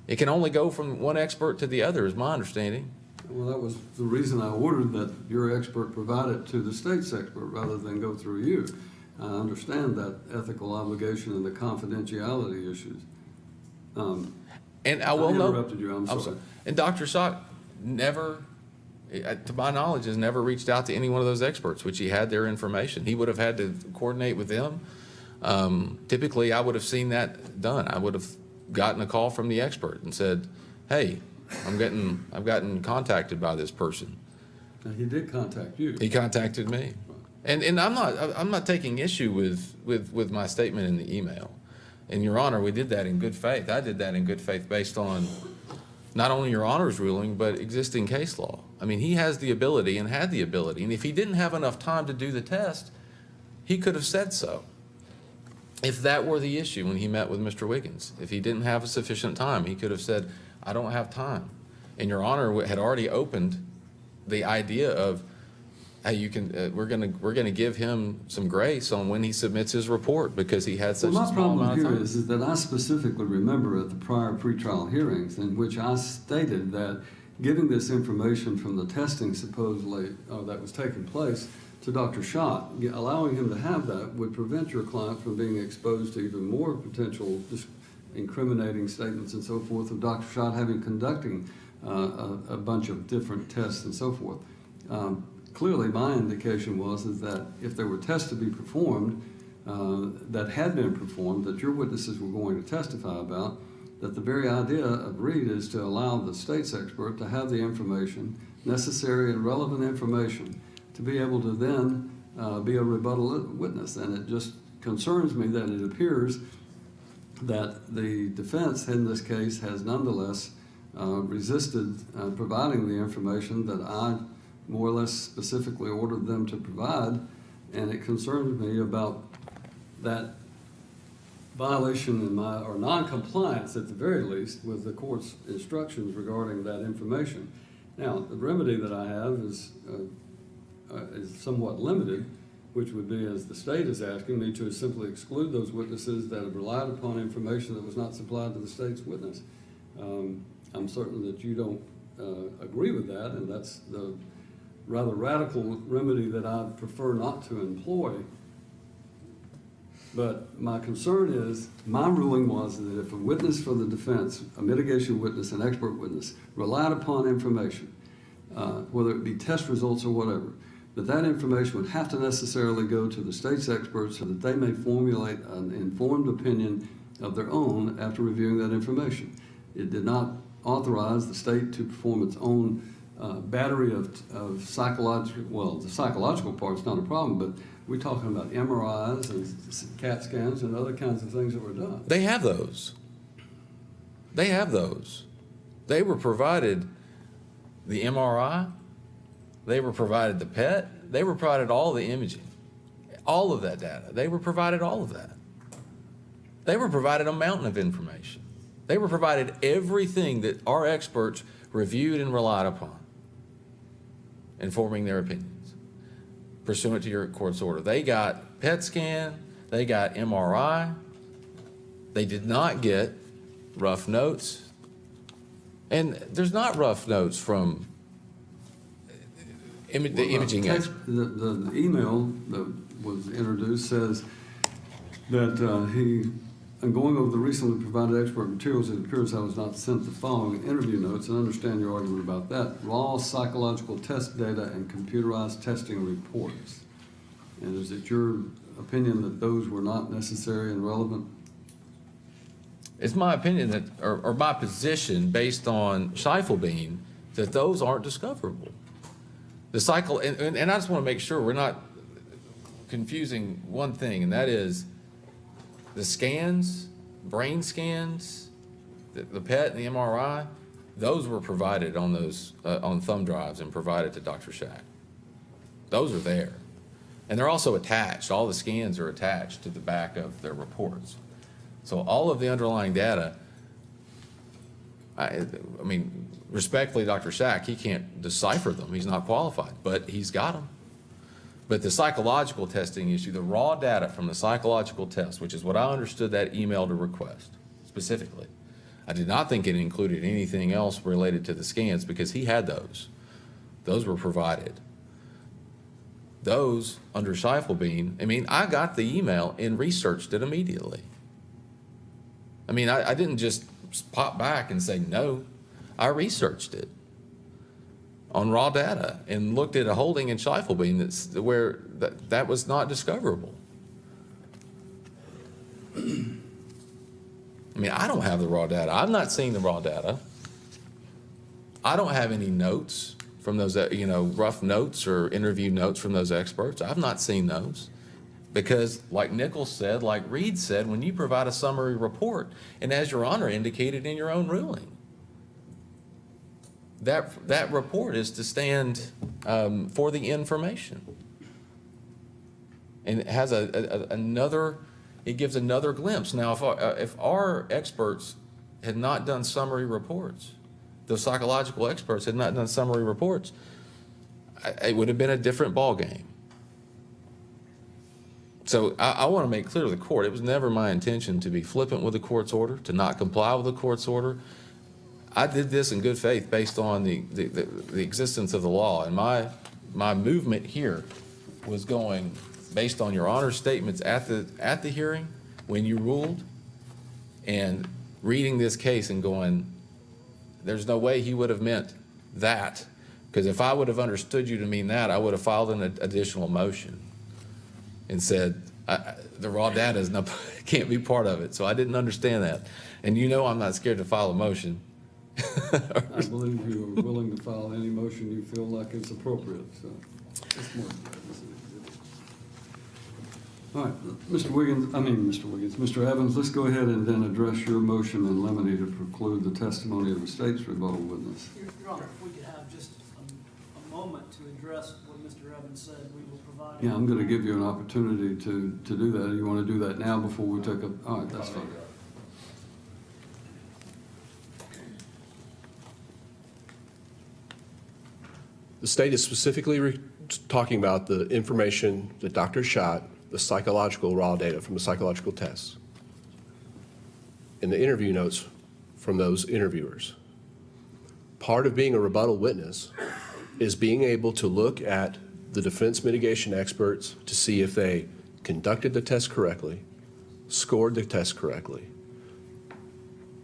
S4: It can only go from one expert to the other, is my understanding.
S2: Well, that was the reason I ordered that your expert provide it to the state's expert rather than go through you. I understand that ethical obligation and the confidentiality issues.
S4: And I will know.
S2: Interrupted you, I'm sorry.
S4: And Dr. Schott never, to my knowledge, has never reached out to any one of those experts, which he had their information. He would have had to coordinate with them. Typically, I would have seen that done. I would have gotten a call from the expert and said, "Hey, I've gotten contacted by this person."
S2: And he did contact you.
S4: He contacted me, and I'm not taking issue with my statement in the email. And Your Honor, we did that in good faith. I did that in good faith based on not only Your Honor's ruling, but existing case law. I mean, he has the ability and had the ability, and if he didn't have enough time to do the test, he could have said so. If that were the issue when he met with Mr. Wiggins, if he didn't have sufficient time, he could have said, "I don't have time." And Your Honor had already opened the idea of, "Hey, you can. We're gonna give him some grace on when he submits his report because he had such a small amount of time."
S2: My problem here is that I specifically remember at the prior pretrial hearings in which I stated that giving this information from the testing supposedly that was taking place to Dr. Schott, allowing him to have that would prevent your client from being exposed to even more potential incriminating statements and so forth of Dr. Schott conducting a bunch of different tests and so forth. Clearly, my indication was that if there were tests to be performed that had been performed that your witnesses were going to testify about, that the very idea of Reed is to allow the state's expert to have the information, necessary and relevant information, to be able to then be a rebuttal witness. And it just concerns me that it appears that the defense in this case has nonetheless resisted providing the information that I more or less specifically ordered them to provide. And it concerns me about that violation or non-compliance at the very least with the court's instructions regarding that information. Now, the remedy that I have is somewhat limited, which would be, as the state is asking me, to simply exclude those witnesses that have relied upon information that was not supplied to the state's witness. I'm certain that you don't agree with that, and that's the rather radical remedy that I prefer not to employ. But my concern is, my ruling was that if a witness for the defense, a mitigation witness, an expert witness, relied upon information, whether it be test results or whatever, that information would have to necessarily go to the state's experts so that they may formulate an informed opinion of their own after reviewing that information. It did not authorize the state to perform its own battery of psychological, well, the psychological part's not a problem, but we're talking about MRIs and CAT scans and other kinds of things that were done.
S4: They have those. They have those. They were provided the MRI. They were provided the PET. They were provided all the imaging, all of that data. They were provided all of that. They were provided a mountain of information. They were provided everything that our experts reviewed and relied upon in forming their opinions pursuant to your court's order. They got PET scan. They got MRI. They did not get rough notes. And there's not rough notes from the imaging
S2: Text,
S4: expert.
S2: the email that was introduced says that he, in going over the recently provided expert materials, it appears I was not sent the following interview notes, and I understand your argument about that. Raw psychological test data and computerized testing reports. And is it your opinion that those were not necessary and relevant?
S4: It's my opinion that, or my position based on Scheifelebein, that those aren't discoverable. The cycle, and I just want to make sure we're not confusing one thing, and that is the scans, brain scans, the PET and the MRI, those were provided on those, on thumb drives and provided to Dr. Shack. Those are there. And they're also attached. All the scans are attached to the back of their reports. So all of the underlying data, I mean, respectfully, Dr. Shack, he can't decipher them. He's not qualified, but he's got them. But the psychological testing issue, the raw data from the psychological test, which is what I understood that email to request specifically. I did not think it included anything else related to the scans because he had those. Those were provided. Those, under Scheifelebein, I mean, I got the email and researched it immediately. I mean, I didn't just pop back and say no. I researched it on raw data and looked at a holding in Scheifelebein that's where that was not discoverable. I mean, I don't have the raw data. I've not seen the raw data. I don't have any notes from those, rough notes or interview notes from those experts. I've not seen those. Because like Nichols said, like Reed said, when you provide a summary report, and as Your Honor indicated in your own ruling, that report is to stand for the information. And it has it gives another glimpse. Now, if our experts had not done summary reports, those psychological experts had not done summary reports, it would have been a different ballgame. So I want to make clear to the court, it was never my intention to be flippant with the court's order, to not comply with the court's order. I did this in good faith based on the existence of the law. And my movement here was going based on Your Honor's statements at the hearing when you ruled, and reading this case and going, there's no way he would have meant that. Because if I would have understood you to mean that, I would have filed an additional motion and said, the raw data can't be part of it. So I didn't understand that. And I'm not scared to file a motion.
S2: I believe you are willing to file any motion you feel like is appropriate, so. It's more than that. It's an exhibit. All right, Mr. Evans, let's go ahead and then address your motion in limine to preclude the testimony of the state's rebuttal witness.
S8: Your Honor, if we could have just a moment to address what Mr. Evans said, we will provide.
S2: Yeah, I'm going to give you an opportunity to do that. You want to do that now before we take a, all right, that's fine.
S7: The state is specifically talking about the information that Dr. shot, the psychological raw data from the psychological tests, and the interview notes from those interviewers. Part of being a rebuttal witness is being able to look at the defense mitigation experts to see if they conducted the test correctly, scored the test correctly,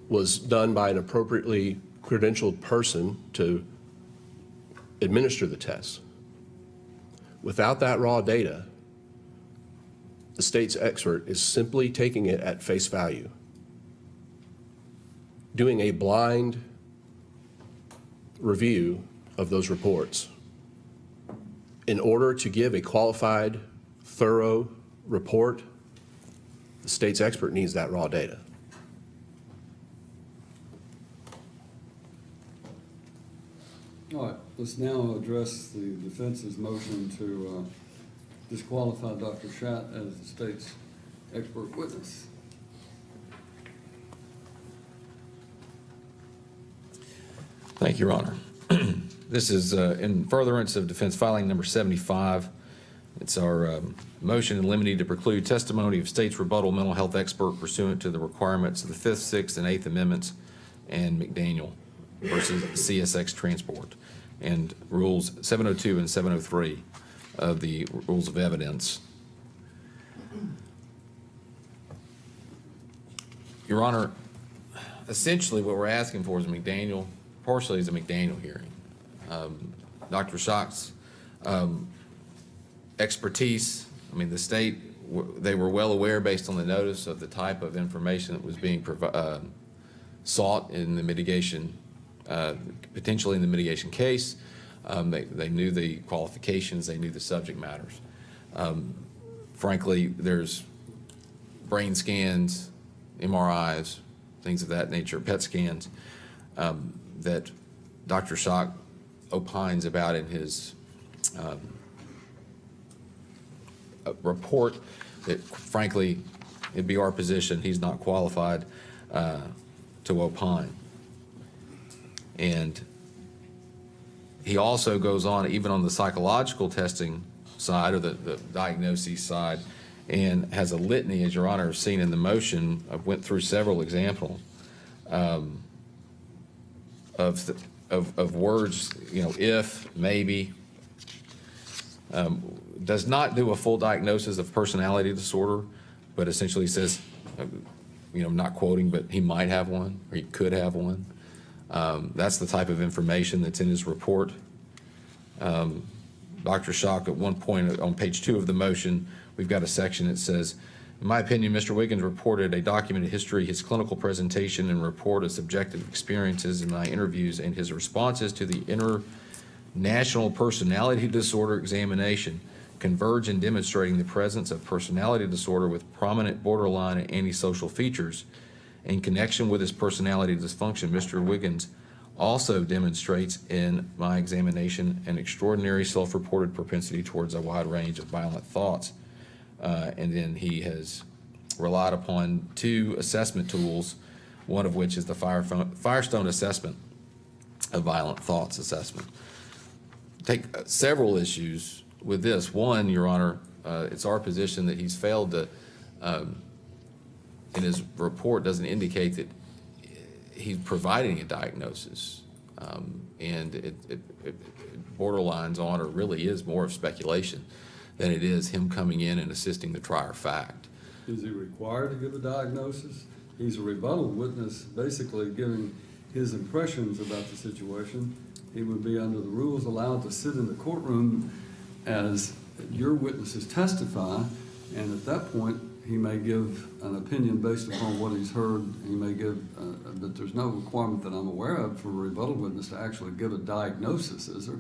S7: was done by an appropriately credentialed person to administer the test. Without that raw data, the state's expert is simply taking it at face value doing a blind review of those reports. In order to give a qualified, thorough report, the state's expert needs that raw data.
S2: All right, let's now address the defense's motion to disqualify Dr. Schatt as the state's expert witness.
S4: Thank you, Your Honor. This is in furtherance of defense filing number 75. It's our motion in limine to preclude testimony of state's rebuttal mental health expert pursuant to the requirements of the 5th, 6th, and 8th Amendments and McDaniel versus CSX Transport and Rules 702 and 703 of the Rules of Evidence. Your Honor, essentially what we're asking for is a McDaniel, partially is a McDaniel hearing. Dr. Schacht's expertise, I mean, the state, they were well aware based on the notice of the type of information that was being sought in the mitigation, potentially in the mitigation case. They knew the qualifications, they knew the subject matters. Frankly, there's brain scans, MRIs, things of that nature, PET scans, that Dr. Schacht opines about in his report that, frankly, it'd be our position he's not qualified to opine. And he also goes on, even on the psychological testing side or the diagnosis side, and has a litany, as Your Honor has seen in the motion. I went through several examples of words, you know, if, maybe. Does not do a full diagnosis of personality disorder, but essentially says, you know, not quoting, but he might have one or he could have one. That's the type of information that's in his report. Dr. Schacht, at one point on page 2 of the motion, we've got a section that says, in my opinion, Mr. Wiggins reported a documented history, his clinical presentation and report of subjective experiences in my interviews and his responses to the international personality disorder examination converge in demonstrating the presence of personality disorder with prominent borderline and antisocial features. In connection with his personality dysfunction, Mr. Wiggins also demonstrates in my examination an extraordinary self-reported propensity towards a wide range of violent thoughts. And then he has relied upon 2 assessment tools, one of which is the Firestone assessment of violent thoughts assessment. Take several issues with this. One, Your Honor, it's our position that he's failed to, in his report, doesn't indicate that he's providing a diagnosis. And it borderlines on, or really is more of speculation than it is him coming in and assisting the trier fact.
S2: Is he required to give a diagnosis? He's a rebuttal witness, basically giving his impressions about the situation. He would be, under the rules, allowed to sit in the courtroom as your witnesses testify, and at that point, he may give an opinion based upon what he's heard. He may give, but there's no requirement that I'm aware of for a rebuttal witness to actually give a diagnosis, is there?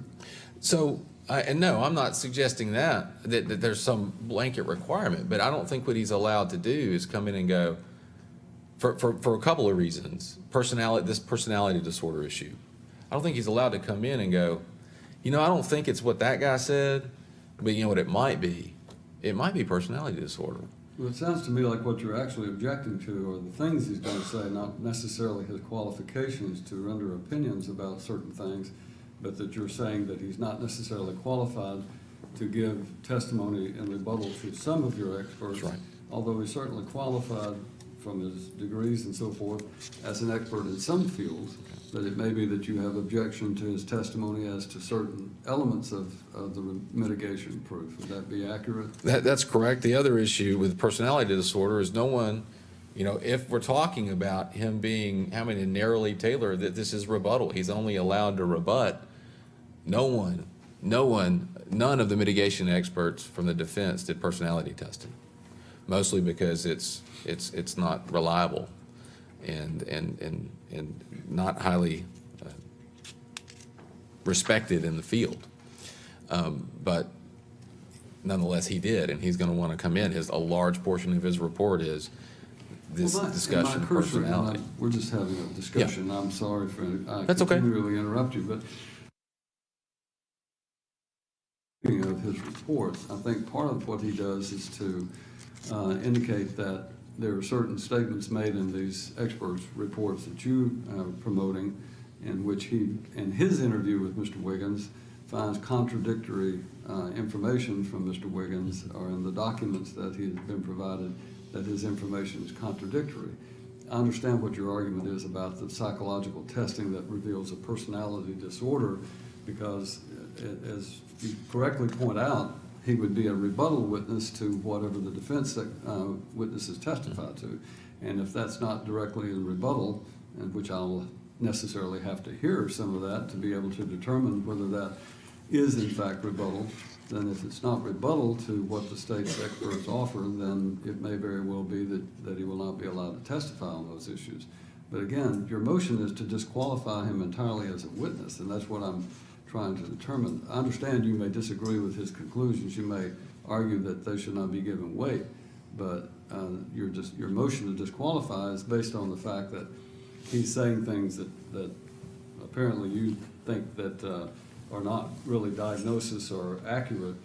S4: So, and no, I'm not suggesting that there's some blanket requirement, but I don't think what he's allowed to do is come in and go, for a couple of reasons, this personality disorder issue. I don't think he's allowed to come in and go, you know, I don't think it's what that guy said, but you know what it might be? It might be personality disorder.
S2: Well, it sounds to me like what you're actually objecting to are the things he's going to say, not necessarily his qualifications to render opinions about certain things, but that you're saying that he's not necessarily qualified to give testimony and rebuttal to some of your experts.
S4: That's right.
S2: Although he's certainly qualified from his degrees and so forth as an expert in some fields, but it may be that you have objection to his testimony as to certain elements of the mitigation proof. Would that be accurate?
S4: That's correct. The other issue with personality disorder is no one, you know, if we're talking about him having to narrowly tailor that this is rebuttal, he's only allowed to rebut. None of the mitigation experts from the defense did personality testing, mostly because it's not reliable. and not highly respected in the field. But nonetheless, he did, and he's going to want to come in. A large portion of his report is this
S2: Well,
S4: discussion of
S2: my cursor,
S4: personality.
S2: we're just having a discussion. I'm sorry for, I
S4: That's okay.
S2: continually interrupt you, but speaking of his report, I think part of what he does is to indicate that there are certain statements made in these experts' reports that you are promoting, in which he, in his interview with Mr. Wiggins, finds contradictory information from Mr. Wiggins, or in the documents that he has been provided, that his information is contradictory. I understand what your argument is about the psychological testing that reveals a personality disorder, because as you correctly point out, he would be a rebuttal witness to whatever the defense witnesses testify to. And if that's not directly in rebuttal, and which I'll necessarily have to hear some of that to be able to determine whether that is in fact rebuttal, then if it's not rebuttal to what the state's experts offer, then it may very well be that he will not be allowed to testify on those issues. But again, your motion is to disqualify him entirely as a witness, and that's what I'm trying to determine. I understand you may disagree with his conclusions. You may argue that they should not be given weight, but your motion to disqualify is based on the fact that he's saying things that apparently you think that are not really diagnosis or accurate.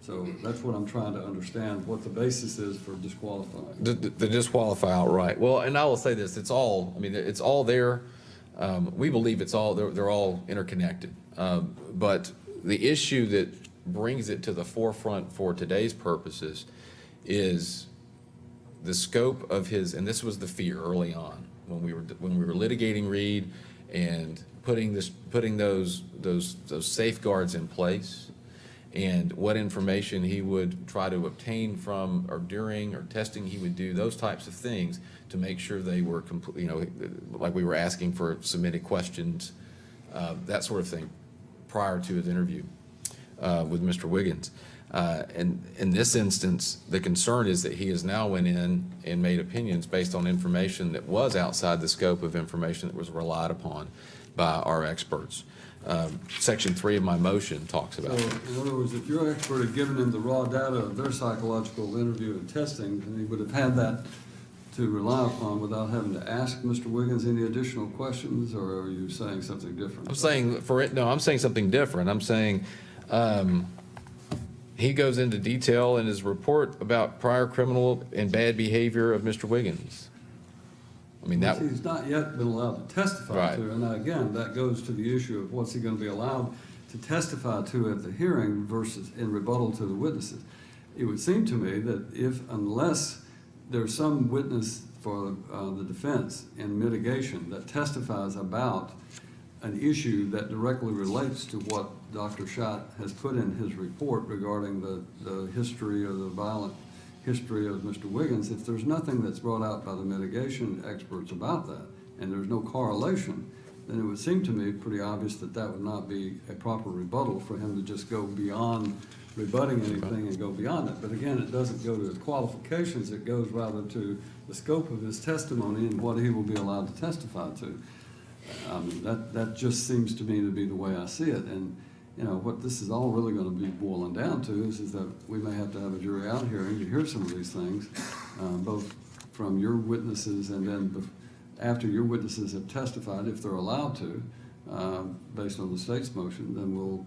S2: So that's what I'm trying to understand, what the basis is for disqualifying.
S4: The disqualify outright. Well, and I will say this, it's all there. We believe they're all interconnected. But the issue that brings it to the forefront for today's purposes is the scope of his, and this was the fear early on when we were litigating Reed and putting those safeguards in place, and what information he would try to obtain from or during or testing he would do, those types of things to make sure they were complete, like we were asking for submitted questions, that sort of thing prior to his interview with Mr. Wiggins. And in this instance, the concern is that he has now went in and made opinions based on information that was outside the scope of information that was relied upon by our experts. Section 3 of my motion talks about
S2: So,
S4: it.
S2: in other words, if your expert had given him the raw data of their psychological interview and testing, then he would have had that to rely upon without having to ask Mr. Wiggins any additional questions, or are you saying something different?
S4: I'm saying something different. I'm saying he goes into detail in his report about prior criminal and bad behavior of Mr. Wiggins. I mean, that.
S2: He's not yet been allowed to testify
S4: Right.
S2: to, and again, that goes to the issue of what's he going to be allowed to testify to at the hearing versus in rebuttal to the witnesses. It would seem to me that unless there's some witness for the defense in mitigation that testifies about an issue that directly relates to what Dr. Schott has put in his report regarding the history or the violent history of Mr. Wiggins, if there's nothing that's brought out by the mitigation experts about that, and there's no correlation, then it would seem to me pretty obvious that that would not be a proper rebuttal for him to just go beyond rebutting anything and go beyond it. But again, it doesn't go to his qualifications, it goes rather to the scope of his testimony and what he will be allowed to testify to. That just seems to me to be the way I see it. And what this is all really going to be boiling down to is that we may have to have a jury out hearing to hear some of these things, both from your witnesses and then after your witnesses have testified, if they're allowed to, based on the state's motion, then we'll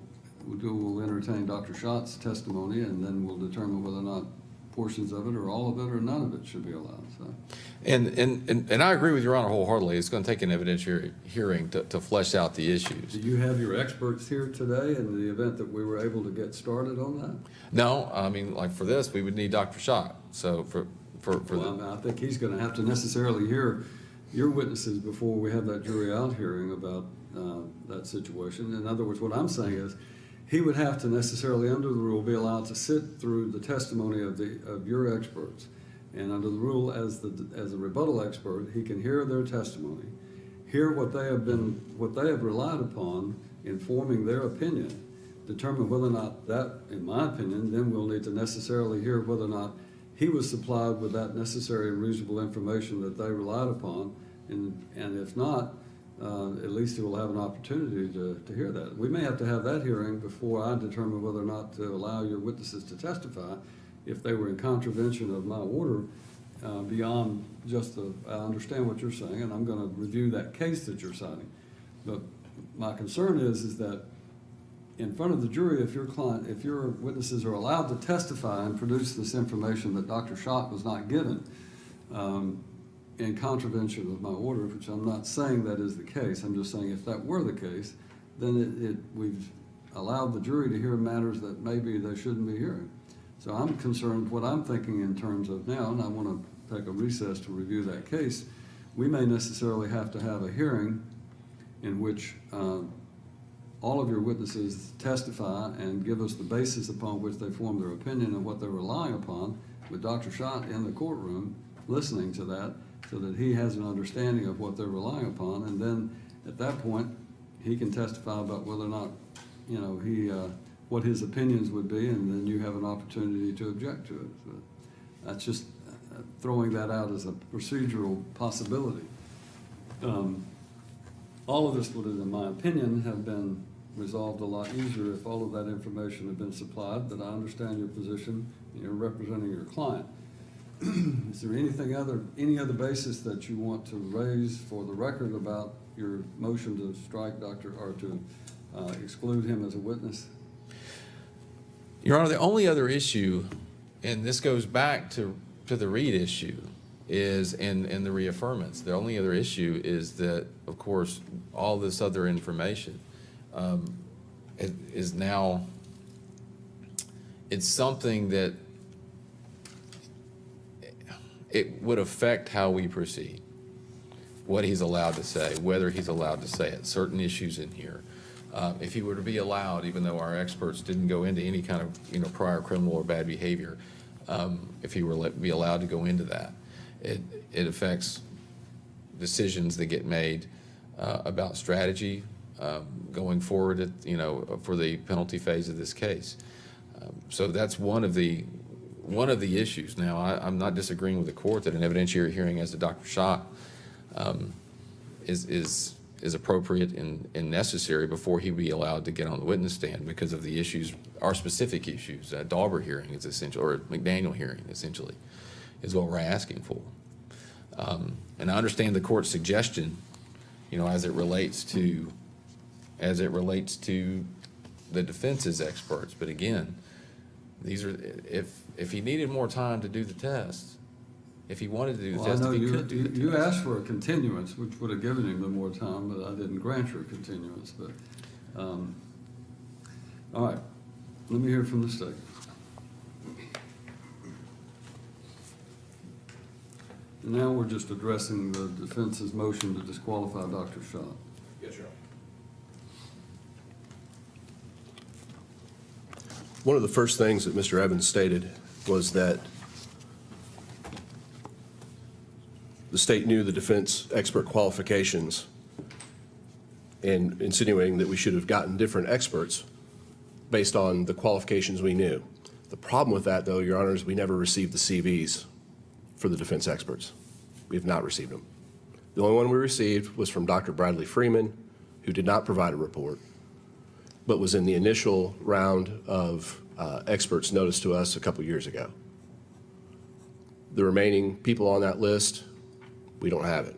S2: entertain Dr. Schott's testimony, and then we'll determine whether or not portions of it or all of it or none of it should be allowed. So.
S4: And I agree with Your Honor wholeheartedly. It's going to take an evidentiary hearing to flesh out the issues.
S2: Do you have your experts here today in the event that we were able to get started on that?
S4: No, I mean, like for this, we would need Dr. Schott. So
S2: I think he's going to have to necessarily hear your witnesses before we have that jury out hearing about that situation. In other words, what I'm saying is he would have to necessarily, under the rule, be allowed to sit through the testimony of your experts. And under the rule, as a rebuttal expert, he can hear their testimony, hear what they have relied upon in forming their opinion, determine whether or not that, in my opinion, then we'll need to necessarily hear whether or not he was supplied with that necessary and reasonable information that they relied upon, And if not, at least he will have an opportunity to hear that. We may have to have that hearing before I determine whether or not to allow your witnesses to testify if they were in contravention of my order, beyond just I understand what you're saying, and I'm going to review that case that you're citing. But my concern is that in front of the jury, if your witnesses are allowed to testify and produce this information that Dr. Schott was not given, in contravention of my order, which I'm not saying that is the case, I'm just saying if that were the case, then we've allowed the jury to hear matters that maybe they shouldn't be hearing. So I'm concerned, what I'm thinking in terms of now, and I want to take a recess to review that case, we may necessarily have to have a hearing in which all of your witnesses testify and give us the basis upon which they form their opinion and what they're relying upon, with Dr. Schott in the courtroom listening to that, so that he has an understanding of what they're relying upon, and then at that point, he can testify about whether or not, what his opinions would be, and then you have an opportunity to object to it. So that's just throwing that out as a procedural possibility. All of this would, in my opinion, have been resolved a lot easier if all of that information had been supplied, but I understand your position, you're representing your client. Is there any other basis that you want to raise for the record about your motion to strike or to exclude him as a witness?
S4: Your Honor, the only other issue, and this goes back to the Reed issue, is in the reaffirmance. The only other issue is that, of course, all this other information is now, it's something that it would affect how we proceed, what he's allowed to say, whether he's allowed to say it, certain issues in here. If he were to be allowed, even though our experts didn't go into any kind of prior criminal or bad behavior, if he were be allowed to go into that, it affects decisions that get made about strategy going forward for the penalty phase of this case. So that's one of the issues. Now, I'm not disagreeing with the court that an evidentiary hearing as to Dr. Schott is appropriate and necessary before he be allowed to get on the witness stand because of the issues, our specific issues. A Dauber hearing is essential, or a McDaniel hearing essentially, is what we're asking for. And I understand the court's suggestion, as it relates to the defense's experts. But again, these are if he needed more time to do the test, if he wanted to do the test,
S2: I know
S4: if he could do the test.
S2: You asked for a continuance, which would have given him the more time, but I didn't grant your continuance. But all right, let me hear from the state. And now we're just addressing the defense's motion to disqualify Dr. Schott.
S7: Yes, Your Honor. One of the first things that Mr. Evans stated was that the state knew the defense expert qualifications and insinuating that we should have gotten different experts based on the qualifications we knew. The problem with that, though, Your Honor, is we never received the CVs for the defense experts. We have not received them. The only one we received was from Dr. Bradley Freeman, who did not provide a report, but was in the initial round of experts noticed to us a couple years ago. The remaining people on that list, we don't have it.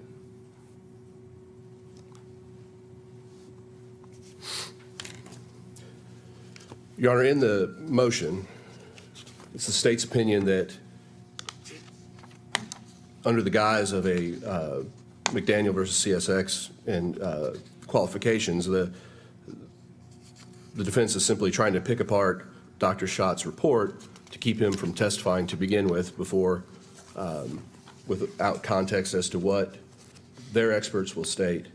S7: Your Honor, in the motion, it's the state's opinion that under the guise of a McDaniel versus CSX and qualifications, the defense is simply trying to pick apart Dr. Schott's report to keep him from testifying to begin with before, without context as to what their experts will state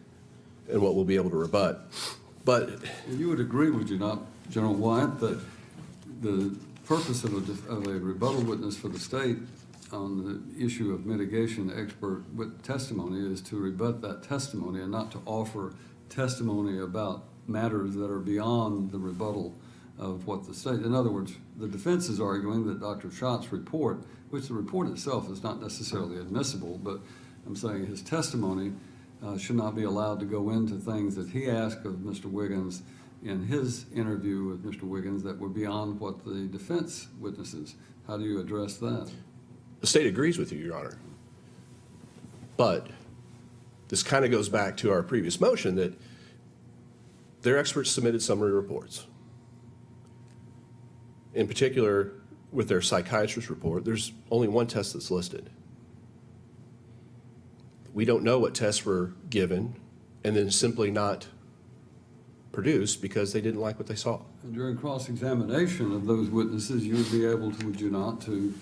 S7: and what we'll be able to rebut. But
S2: You would agree, would you not, General Wyatt, that the purpose of a rebuttal witness for the state on the issue of mitigation expert testimony is to rebut that testimony and not to offer testimony about matters that are beyond the rebuttal of what the state, in other words, the defense is arguing that Dr. Schott's report, which the report itself is not necessarily admissible, but I'm saying his testimony should not be allowed to go into things that he asked of Mr. Wiggins in his interview with Mr. Wiggins that were beyond what the defense witnesses. How do you address that?
S7: The state agrees with you, Your Honor. But this kind of goes back to our previous motion that their experts submitted summary reports. In particular, with their psychiatrist report, there's only one test that's listed. We don't know what tests were given and then simply not produced because they didn't like what they saw.
S2: And during cross-examination of those witnesses, you would be able to, would you not, to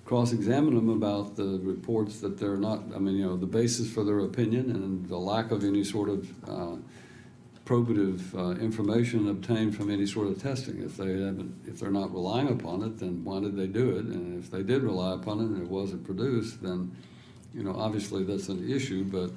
S2: cross-examine them about the reports that they're not, I mean, you know, the basis for their opinion and the lack of any sort of probative information obtained from any sort of testing. If they're not relying upon it, then why did they do it? And if they did rely upon it and it wasn't produced, then, you know, obviously that's an issue. But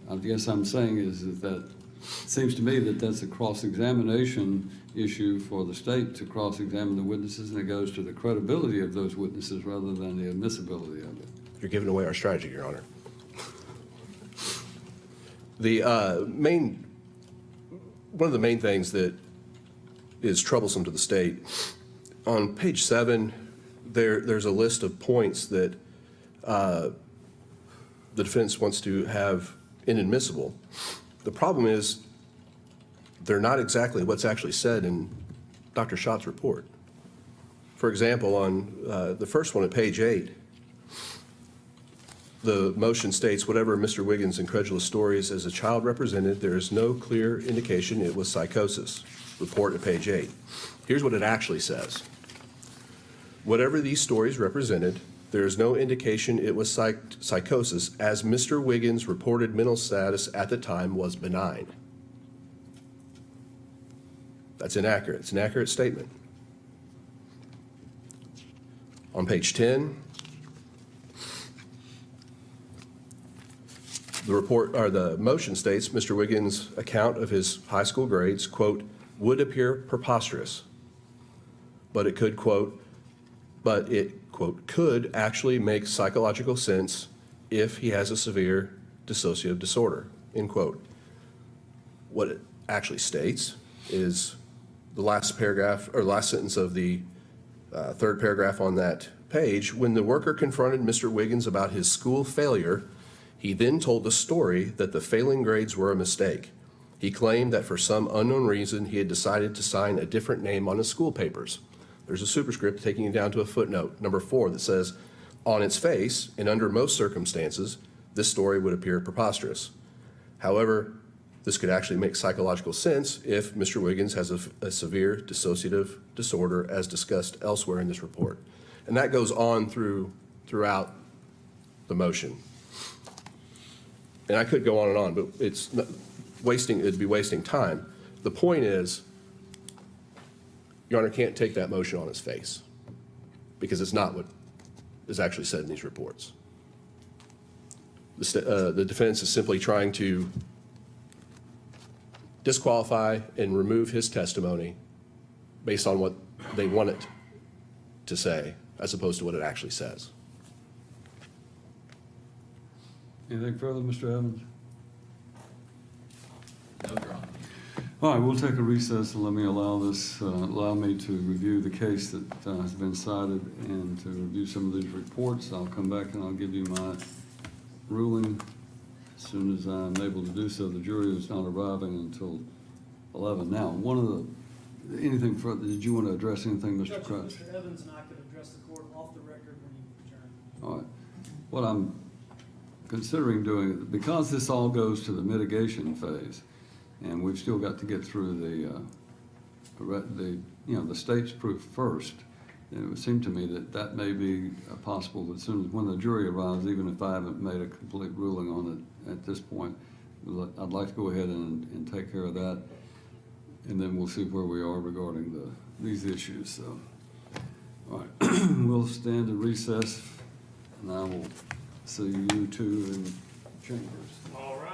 S2: I guess I'm saying is that it seems to me that that's a cross-examination issue for the state to cross-examine the witnesses, and it goes to the credibility of those witnesses rather than the admissibility of it.
S7: You're giving away our strategy, Your Honor. One of the main things that is troublesome to the state, on page 7, there's a list of points that the defense wants to have inadmissible. The problem is they're not exactly what's actually said in Dr. Schott's report. For example, on the first one at page 8, the motion states, whatever Mr. Wiggins' incredulous stories as a child represented, there is no clear indication it was psychosis. Report at page 8. Here's what it actually says. Whatever these stories represented, there is no indication it was psychosis, as Mr. Wiggins' reported mental status at the time was benign. That's inaccurate. It's an accurate statement. On page 10, the report or the motion states Mr. Wiggins' account of his high school grades, quote, would appear preposterous, but it could, quote, could actually make psychological sense if he has a severe dissociative disorder, end quote. What it actually states is the last paragraph or last sentence of the third paragraph on that page. When the worker confronted Mr. Wiggins about his school failure, he then told the story that the failing grades were a mistake. He claimed that for some unknown reason, he had decided to sign a different name on his school papers. There's a superscript taking it down to a footnote, number 4, that says, on its face, and under most circumstances, this story would appear preposterous. However, this could actually make psychological sense if Mr. Wiggins has a severe dissociative disorder as discussed elsewhere in this report. And that goes on throughout the motion. And I could go on and on, but it's not it'd be wasting time. The point is, Your Honor can't take that motion on its face because it's not what is actually said in these reports. The defense is simply trying to disqualify and remove his testimony based on what they want it to say as opposed to what it actually says.
S2: Anything further, Mr. Evans?
S4: No, Your Honor.
S2: All right, we'll take a recess and let me allow me to review the case that has been cited and to review some of these reports. I'll come back and I'll give you my ruling as soon as I'm able to do so. The jury is not arriving until 11. Now, anything further, did you want to address anything, Mr.
S8: Judge,
S2: Crutch?
S8: Mr. Evans and I could address the court off the record when you adjourn.
S2: All right. What I'm considering doing, because this all goes to the mitigation phase, and we've still got to get through the state's proof first, and it would seem to me that may be possible as soon as when the jury arrives, even if I haven't made a complete ruling on it at this point, I'd like to go ahead and take care of that, and then we'll see where we are regarding these issues. So, all right, we'll stand in recess, and I will see you two in chambers.
S1: All right.